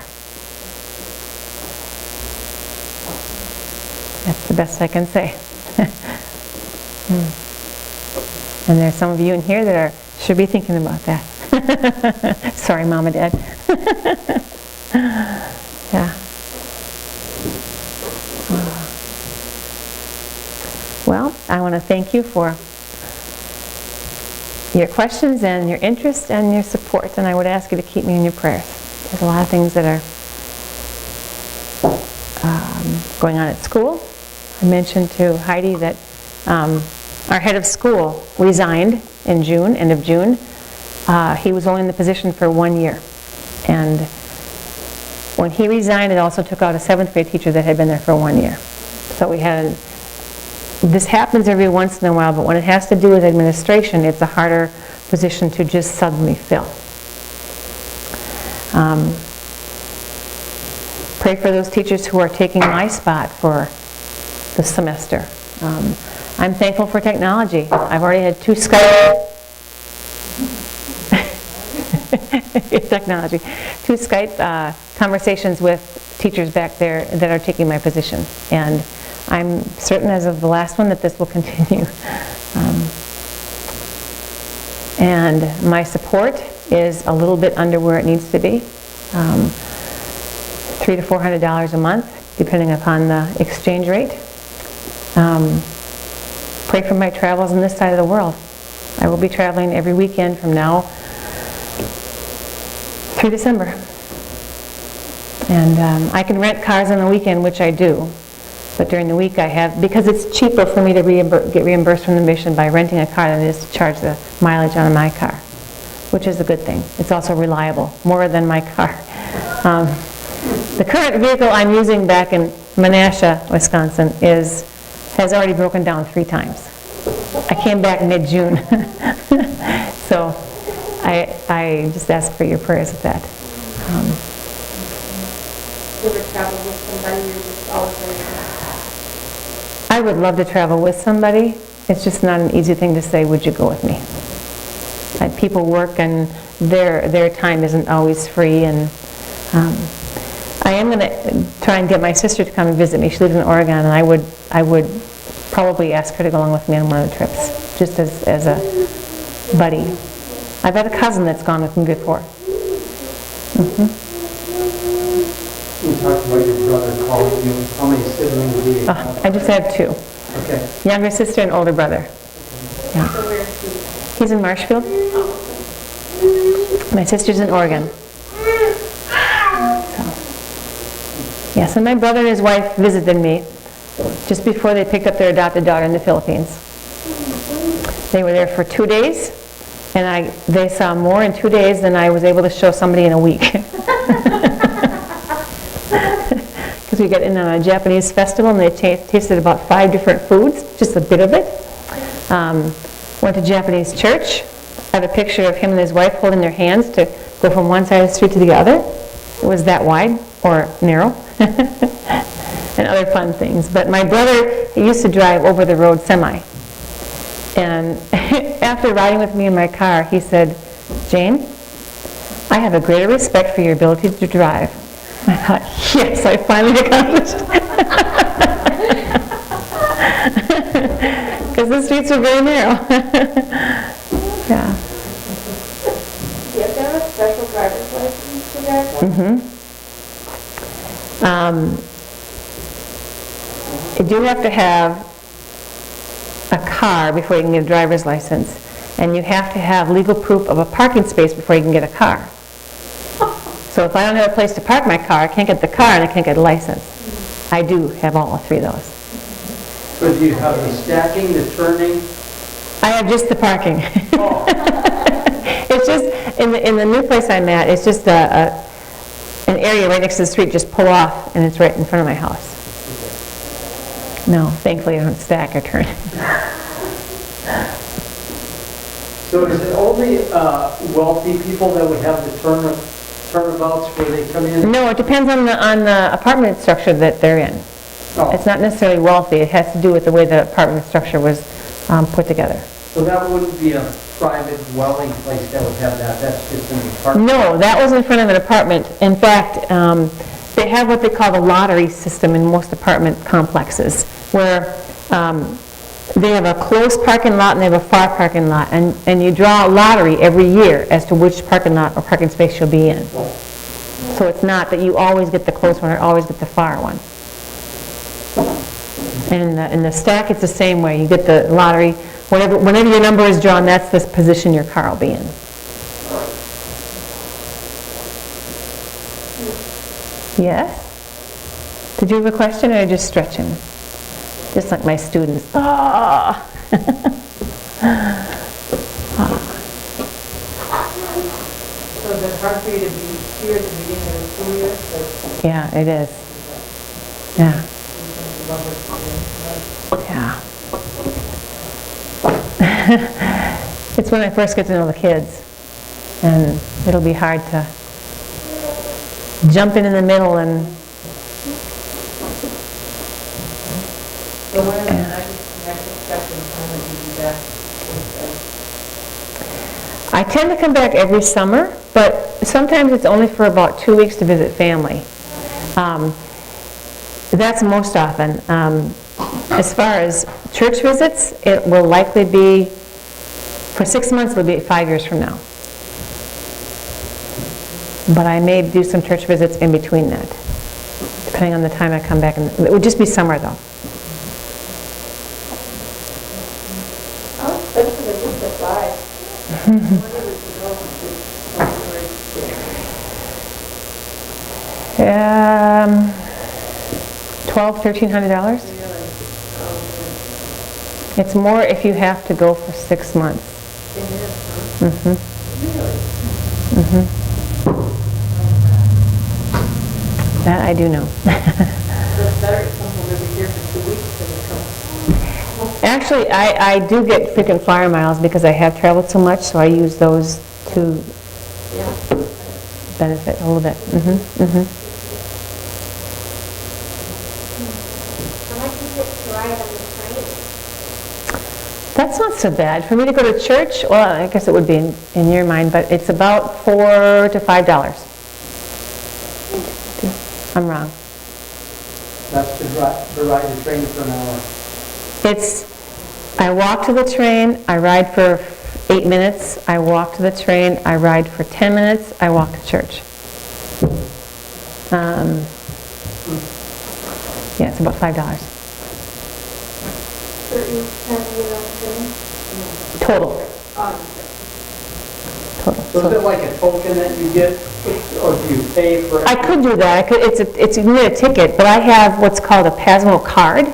[SPEAKER 1] That's the best I can say. And there's some of you in here that should be thinking about that. Sorry, Mom and Dad. Yeah. Well, I want to thank you for your questions and your interest and your support, and I would ask you to keep me in your prayers. There's a lot of things that are going on at school. I mentioned to Heidi that our head of school resigned in June, end of June. He was only in the position for 1 year. And when he resigned, it also took out a 7th grade teacher that had been there for 1 year. So we had, this happens every once in a while, but when it has to do with administration, it's a harder position to just suddenly fill. Pray for those teachers who are taking my spot for the semester. I'm thankful for technology. I've already had 2 Skype technology, 2 Skype conversations with teachers back there that are taking my position, and I'm certain as of the last one that this will continue. And my support is a little bit under where it needs to be, $300 to $400 a month, depending upon the exchange rate. Pray for my travels on this side of the world. I will be traveling every weekend from now through December. And I can rent cars on the weekend, which I do. But during the week I have, because it's cheaper for me to get reimbursed from the mission by renting a car than it is to charge the mileage on my car, which is a good thing. It's also reliable, more than my car. The current vehicle I'm using back in Menasha, Wisconsin, has already broken down 3 times. I came back mid-June. So I just ask for your prayers with that.
[SPEAKER 2] You ever travel with somebody you're just always ready to?
[SPEAKER 1] I would love to travel with somebody. It's just not an easy thing to say, would you go with me? People work and their time isn't always free, and I am going to try and get my sister to come and visit me. She lives in Oregon, and I would probably ask her to go along with me on one of the trips, just as a buddy. I've got a cousin that's gone with me before.
[SPEAKER 3] Would talked about your brother calling you. How many siblings do you have?
[SPEAKER 1] I just have two.
[SPEAKER 3] Okay.
[SPEAKER 1] Younger sister and older brother. Yeah.
[SPEAKER 2] So where is he?
[SPEAKER 1] He's in Marshfield. My sister's in Oregon. Yes, and my brother and his wife visited me just before they picked up their adopted daughter in the Philippines. They were there for 2 days, and they saw more in 2 days than I was able to show somebody in a week. Because we got in on a Japanese festival, and they tasted about 5 different foods, just a bit of it. Went to Japanese church. I have a picture of him and his wife holding their hands to go from one side of the street to the other. It was that wide, or narrow. And other fun things. But my brother, he used to drive over the road semi. And after riding with me in my car, he said, "Jane, I have a greater respect for your ability to drive." I thought, yes, I finally accomplished it. Because the streets are very narrow. Yeah.
[SPEAKER 2] Do you have to have a special driver's license to drive?
[SPEAKER 1] Mm-hmm. You do have to have a car before you can get a driver's license, and you have to have legal proof of a parking space before you can get a car. So if I don't have a place to park my car, I can't get the car and I can't get a license. I do have all 3 of those.
[SPEAKER 3] So do you have the stacking, the turning?
[SPEAKER 1] I have just the parking.
[SPEAKER 3] Oh.
[SPEAKER 1] It's just, in the new place I'm at, it's just an area right next to the street, just pull off, and it's right in front of my house. No, thankfully I don't stack or turn.
[SPEAKER 3] So is it only wealthy people that would have the turnabouts where they come in?
[SPEAKER 1] No, it depends on the apartment structure that they're in.
[SPEAKER 3] Oh.
[SPEAKER 1] It's not necessarily wealthy. It has to do with the way the apartment structure was put together.
[SPEAKER 3] So that wouldn't be a private dwelling place that would have that, that's just an apartment?
[SPEAKER 1] No, that was in front of an apartment. In fact, they have what they call the lottery system in most apartment complexes, where they have a closed parking lot and they have a far parking lot, and you draw a lottery every year as to which parking lot or parking space you'll be in. So it's not that you always get the close one or always get the far one. And in the stack, it's the same way. You get the lottery, whenever your number is drawn, that's the position your car will be in. Yes? Did you have a question, or are you just stretching? Just like my students. Ah!
[SPEAKER 2] So is it hard for you to be here at the beginning of the school year?
[SPEAKER 1] Yeah, it is. Yeah. Yeah. It's when I first get to know the kids, and it'll be hard to jump in the middle and...
[SPEAKER 2] So when is the next expected time that you do that?
[SPEAKER 1] I tend to come back every summer, but sometimes it's only for about 2 weeks to visit family. That's most often. As far as church visits, it will likely be, for 6 months, it'll be 5 years from now. But I may do some church visits in between that, depending on the time I come back. And it would just be summer, though.
[SPEAKER 2] How expensive is this to fly? When did you
[SPEAKER 1] $1,200–1,300. It's more if you have to go for 6 months.
[SPEAKER 2] It is, huh?
[SPEAKER 1] Mm-hmm.
[SPEAKER 2] Really?
[SPEAKER 1] Mm-hmm. That I do know.
[SPEAKER 2] It's better if someone will be here for 2 weeks than come.
[SPEAKER 1] Actually, I do get frequent flyer miles because I have traveled so much, so I use those to benefit a little bit. Mm-hmm. Mm-hmm.
[SPEAKER 4] How much is it to ride on the train?
[SPEAKER 1] That's not so bad. For me to go to church, well, I guess it would be in your mind, but it's about $4 to $5. I'm wrong.
[SPEAKER 3] That's to ride the train for an hour.
[SPEAKER 1] I walk to the train, I ride for 8 minutes, I walk to the train, I ride for 10 minutes, I walk to church. Yeah, it's about $5
[SPEAKER 4] For each time you don't
[SPEAKER 1] total. Total.
[SPEAKER 3] So is it like a token that you get, or do you pay for it?
[SPEAKER 1] I could do that. It's you need a ticket, but I have what's called a Pasmo card,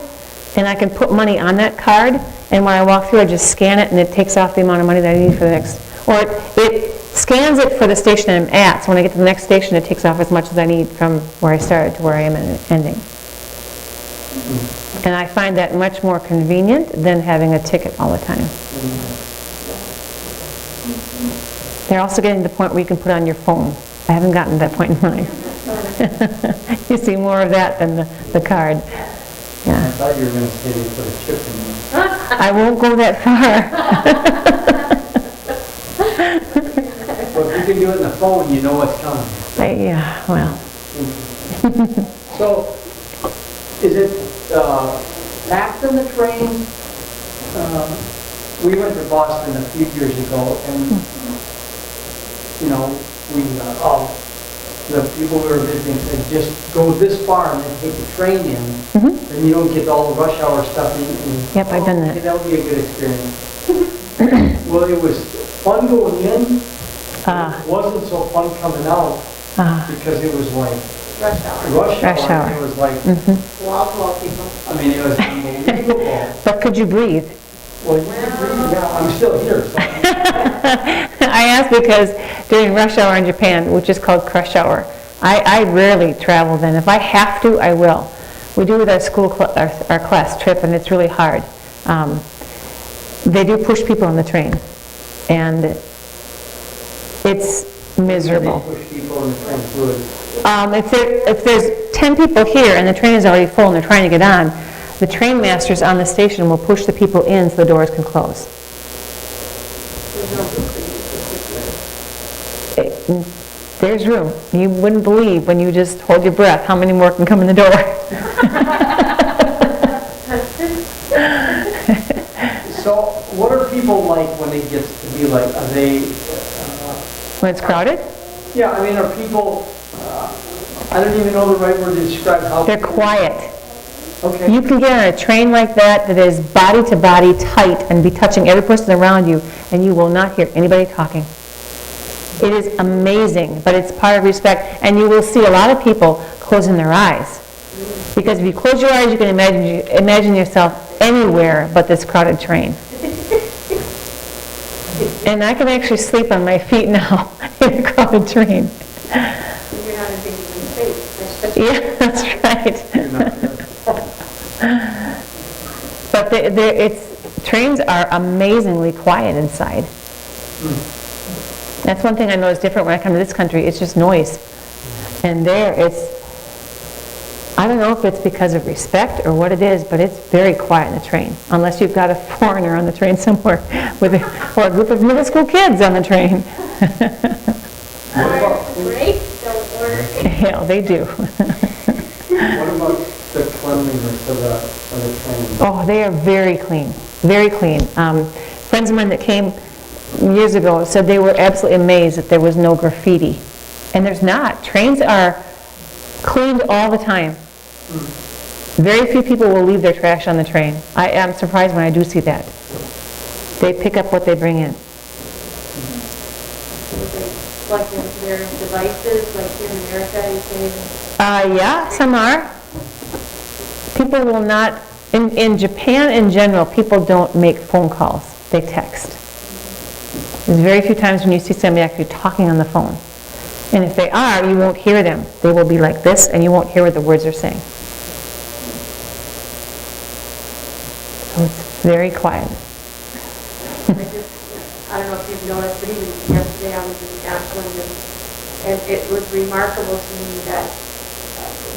[SPEAKER 1] and I can put money on that card, and when I walk through, I just scan it, and it takes off the amount of money that I need for the next, or it scans it for the station I'm at, so when I get to the next station, it takes off as much as I need from where I started to where I am ending. And I find that much more convenient than having a ticket all the time. They're also getting to the point where you can put on your phone. I haven't gotten to that point in mine. You see more of that than the card.
[SPEAKER 3] I
[SPEAKER 1] Yeah.
[SPEAKER 3] thought you were going to say they put a chip in there.
[SPEAKER 1] I won't go that far.
[SPEAKER 3] Well, if you can do it in the phone, you know what's coming.
[SPEAKER 1] Yeah, well,
[SPEAKER 3] So, is it packed in the train? We went to Boston a few years ago, and, you know, the people we were visiting said, just go this far and then take the train in, and you don't get all the rush hour stuff in.
[SPEAKER 1] Yep, I've done that.
[SPEAKER 3] That would be a good experience. Well, it was fun going in, it wasn't so fun coming out, because it was like
[SPEAKER 2] Rush hour.
[SPEAKER 3] rush hour. It was like,
[SPEAKER 2] Wall people.
[SPEAKER 3] I mean, it was unbelievable.
[SPEAKER 1] but could you breathe?
[SPEAKER 3] Well, you can breathe, yeah, I'm still here, so.
[SPEAKER 1] I ask because during rush hour in Japan, which is called crush hour, I rarely travel then. If I have to, I will. We do with our school, our class trip, and it's really hard. They do push people on the train, and it's miserable.
[SPEAKER 3] They push people in the train through it.
[SPEAKER 1] If there's 10 people here and the train is already full and they're trying to get on, the train masters on the station will push the people in so the doors can close. There's room. You wouldn't believe when you just hold your breath how many more can come in the door.
[SPEAKER 3] So what are people like when it gets to be like, are they...
[SPEAKER 1] When it's crowded,
[SPEAKER 3] yeah, I mean, are people, I don't even know the right word to describe how...
[SPEAKER 1] they're quiet.
[SPEAKER 3] Okay.
[SPEAKER 1] You can get on a train like that is body to body tight and be touching every person around you, and you will not hear anybody talking. It is amazing, but it's part of respect, and you will see a lot of people closing their eyes. Because if you close your eyes, you can imagine yourself anywhere but this crowded train. And I can actually sleep on my feet now in a crowded train.
[SPEAKER 2] You're not in danger space.
[SPEAKER 1] Yeah, that's right. But trains are amazingly quiet inside. That's one thing I know is different when I come to this country. It's just noise. And there, I don't know if it's because of respect or what it is, but it's very quiet in the train. Unless you've got a foreigner on the train somewhere, or a group of middle school kids on the train.
[SPEAKER 4] Brakes don't work.
[SPEAKER 1] Yeah, they do.
[SPEAKER 3] What about the cleanliness of the train?
[SPEAKER 1] Oh, they are very clean, very clean. Friends of mine that came years ago said they were absolutely amazed that there was no graffiti. And there's not. Trains are cleaned all the time. Very few people will leave their trash on the train. I am surprised when I do see that. They pick up what they bring in.
[SPEAKER 2] Like their devices, like here in America, you say...
[SPEAKER 1] Yeah, some are. People will not, in Japan in general, people don't make phone calls. They text. There's very few times when you see somebody actually talking on the phone. And if they are, you won't hear them. They will be like this, and you won't hear what the words are saying. So it's very quiet.
[SPEAKER 2] I don't know if you've noticed, but even yesterday I was in Ashland, and it was remarkable to me that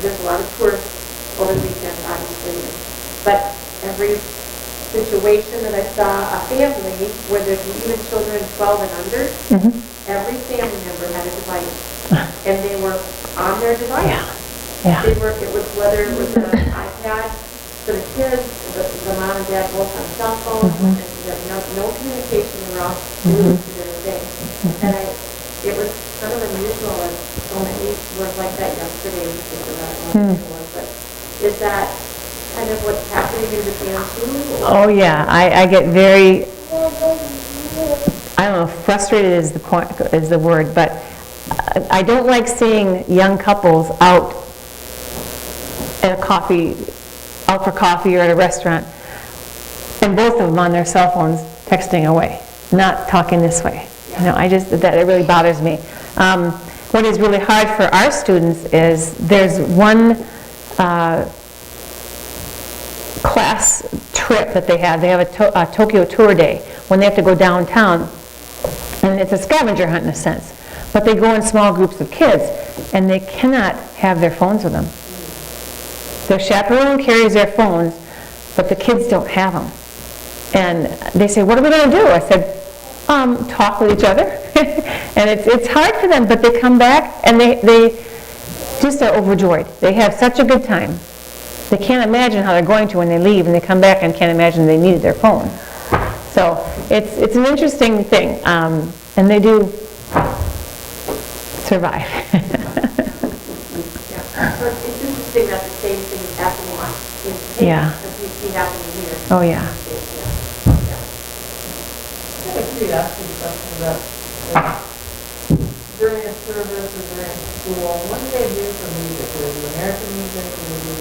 [SPEAKER 2] there's a lot of tourists over the weekend, obviously, but every situation that I saw, a family where there's even children 12 and under, every family member had a device, and they were on their device.
[SPEAKER 1] Yeah.
[SPEAKER 2] It was whether it was an iPad for the kids, the mom and dad both on cell phones, and no communication, they were all glued to their thing. And it was kind of unusual, and so many were like that yesterday, but Is that kind of what's happening in Japan too?
[SPEAKER 1] Oh yeah, I get very, I don't know, frustrated is the word, but I don't like seeing young couples out for coffee or at a restaurant, and both of them on their cell phones texting away, not talking this way. You know, that it really bothers me. What is really hard for our students is there's one class trip that they have. They have a Tokyo tour day when they have to go downtown, and it's a scavenger hunt in a sense. But they go in small groups of kids, and they cannot have their phones with them. Their chaperone carries their phones, but the kids don't have them. And they say, "What are we going to do?" I said, "Talk with each other." And it's hard for them, but they come back and they just are overjoyed. They have such a good time. They can't imagine how they're going to when they leave, and they come back and can't imagine they needed their phone. So it's an interesting thing, and they do survive.
[SPEAKER 2] So it's interesting that the same thing is happening in Japan,
[SPEAKER 1] Yeah.
[SPEAKER 2] as we see happening here.
[SPEAKER 1] Oh yeah.
[SPEAKER 3] I have a curiosity question about during a service or during school, what do they do for music? Do they do American music? Do they do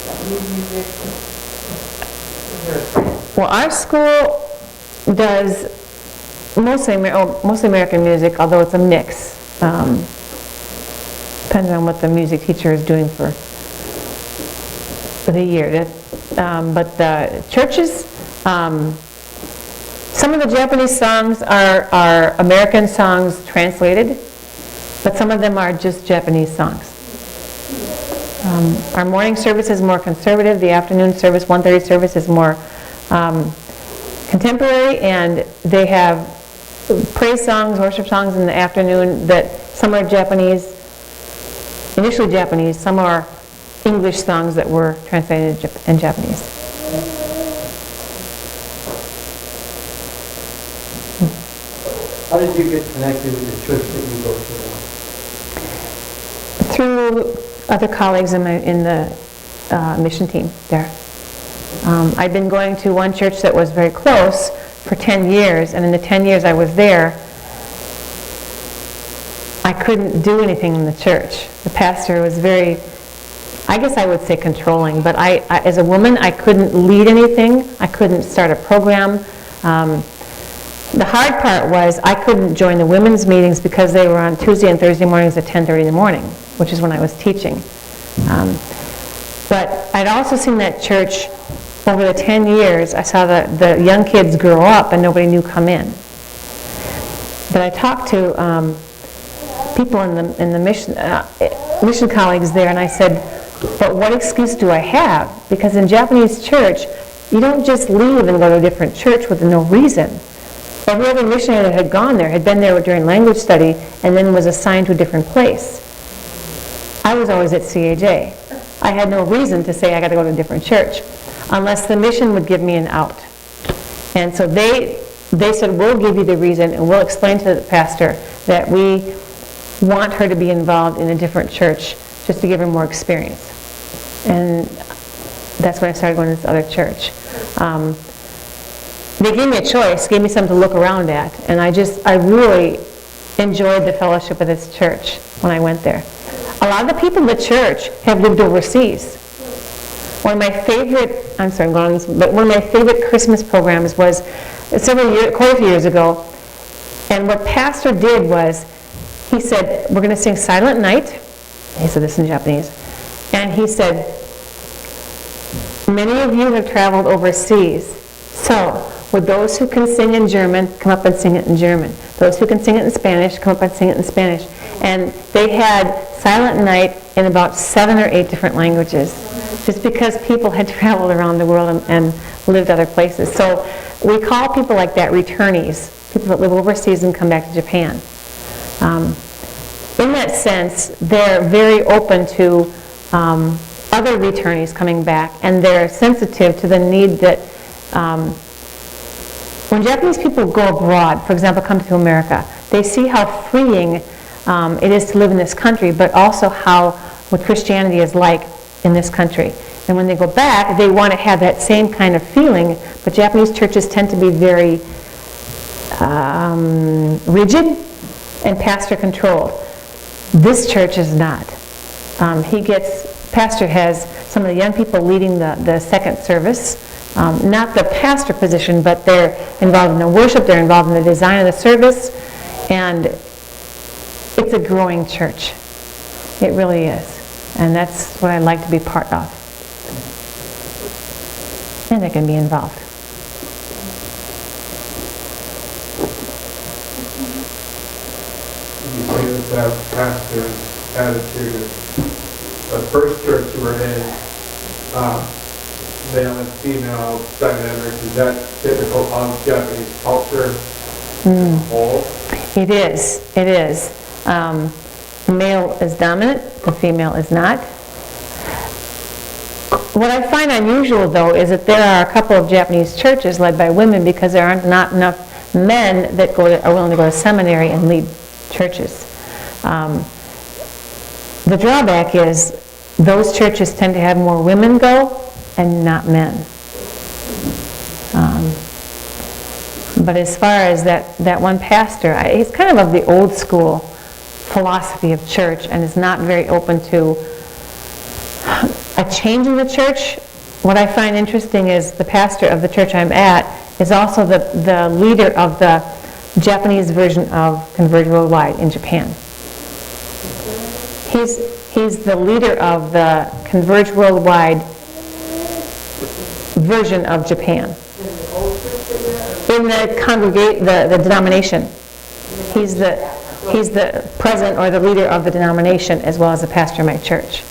[SPEAKER 3] Japanese music? Is there a trend?
[SPEAKER 1] Well, our school does mostly American music, although it's a mix. Depends on what the music teacher is doing for the year. But the churches, some of the Japanese songs are American songs translated, but some of them are just Japanese songs. Our morning service is more conservative. The afternoon service, 1:30 service, is more contemporary, and they have praise songs, worship songs in the afternoon that some are Japanese, initially Japanese, some are English songs that were translated in Japanese.
[SPEAKER 3] How did you get connected with the church that you go to?
[SPEAKER 1] Through other colleagues in the mission team there. I'd been going to one church that was very close for 10 years, and in the 10 years I was there, I couldn't do anything in the church. The pastor was very, I guess I would say controlling, but I as a woman, I couldn't lead anything. I couldn't start a program. The hard part was I couldn't join the women's meetings because they were on Tuesday and Thursday mornings at 10:30 in the morning, which is when I was teaching. But I'd also seen that church over the 10 years. I saw the young kids grow up and nobody new come in. But I talked to people in the mission colleagues there, and I said, "But what excuse do I have? Because in Japanese church, you don't just leave and go to a different church with no reason." Every other missionary that had gone there had been there during language study and then was assigned to a different place. I was always at CAJ. I had no reason to say I got to go to a different church unless the mission would give me an out. And so they said, "We'll give you the reason and we'll explain to the pastor that we want her to be involved in a different church just to give her more experience." And that's when I started going to this other church. They gave me a choice, gave me something to look around at, and I really enjoyed the fellowship of this church when I went there. A lot of the people in the church have lived overseas. One of my favorite, I'm sorry, I'm going on this, but one of my favorite Christmas programs was quite a few years ago, and what Pastor did was, he said, "We're going to sing Silent Night." He said this in Japanese, and he said, "Many of you have traveled overseas, so would those who can sing in German come up and sing it in German? Those who can sing it in Spanish come up and sing it in Spanish." And they had Silent Night in about 7 or 8 different languages, just because people had traveled around the world and lived other places. So we call people like that returnees, people that live overseas and come back to Japan. In that sense, they're very open to other returnees coming back, and they're sensitive to the need that when Japanese people go abroad, for example, come to America, they see how freeing it is to live in this country, but also what Christianity is like in this country. And when they go back, they want to have that same kind of feeling, but Japanese churches tend to be very rigid and pastor-controlled. This church is not. Pastor has some of the young people leading the second service, not the pastor position, but they're involved in the worship, they're involved in the design of the service, and it's a growing church. It really is. And that's what I like to be part of. And I can be involved.
[SPEAKER 5] You say that pastor's attitude is the first church you were in, male and female dynamic, is that typical of Japanese culture as a whole?
[SPEAKER 1] It is. It is. The male is dominant, the female is not. What I find unusual, though, is that there are a couple of Japanese churches led by women because there aren't not enough men that are willing to go to seminary and lead churches. The drawback is those churches tend to have more women go and not men. But as far as that one pastor, he's kind of the old school philosophy of church and is not very open to a change in the church. What I find interesting is the pastor of the church I'm at is also the leader of the Japanese version of Converge Worldwide in Japan. He's the leader of the Converge Worldwide version of Japan. In the denomination. He's the president or the leader of the denomination as well as the pastor of my church.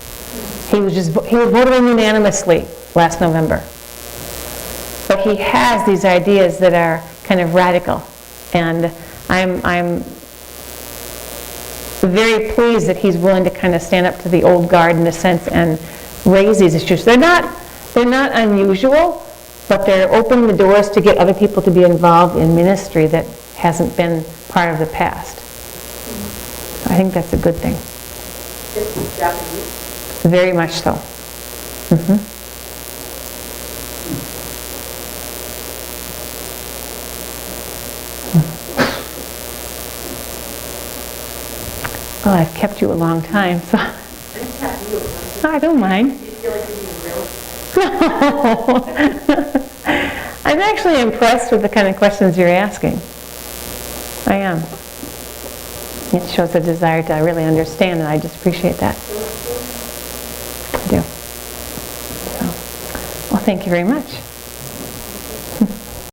[SPEAKER 1] He was voted in unanimously last November. But he has these ideas that are kind of radical, and I'm very pleased that he's willing to kind of stand up to the old guard in a sense and raise these issues. They're not unusual, but they're opening the doors to get other people to be involved in ministry that hasn't been part of the past. I think that's a good thing.
[SPEAKER 2] It's Japanese.
[SPEAKER 1] Very much so. Well, I've kept you a long time, so I don't mind.
[SPEAKER 2] Do you feel like you're being real?
[SPEAKER 1] No. I'm actually impressed with the kind of questions you're asking. I am. It shows a desire to really understand, and I just appreciate that. I do. So, well, thank you very much.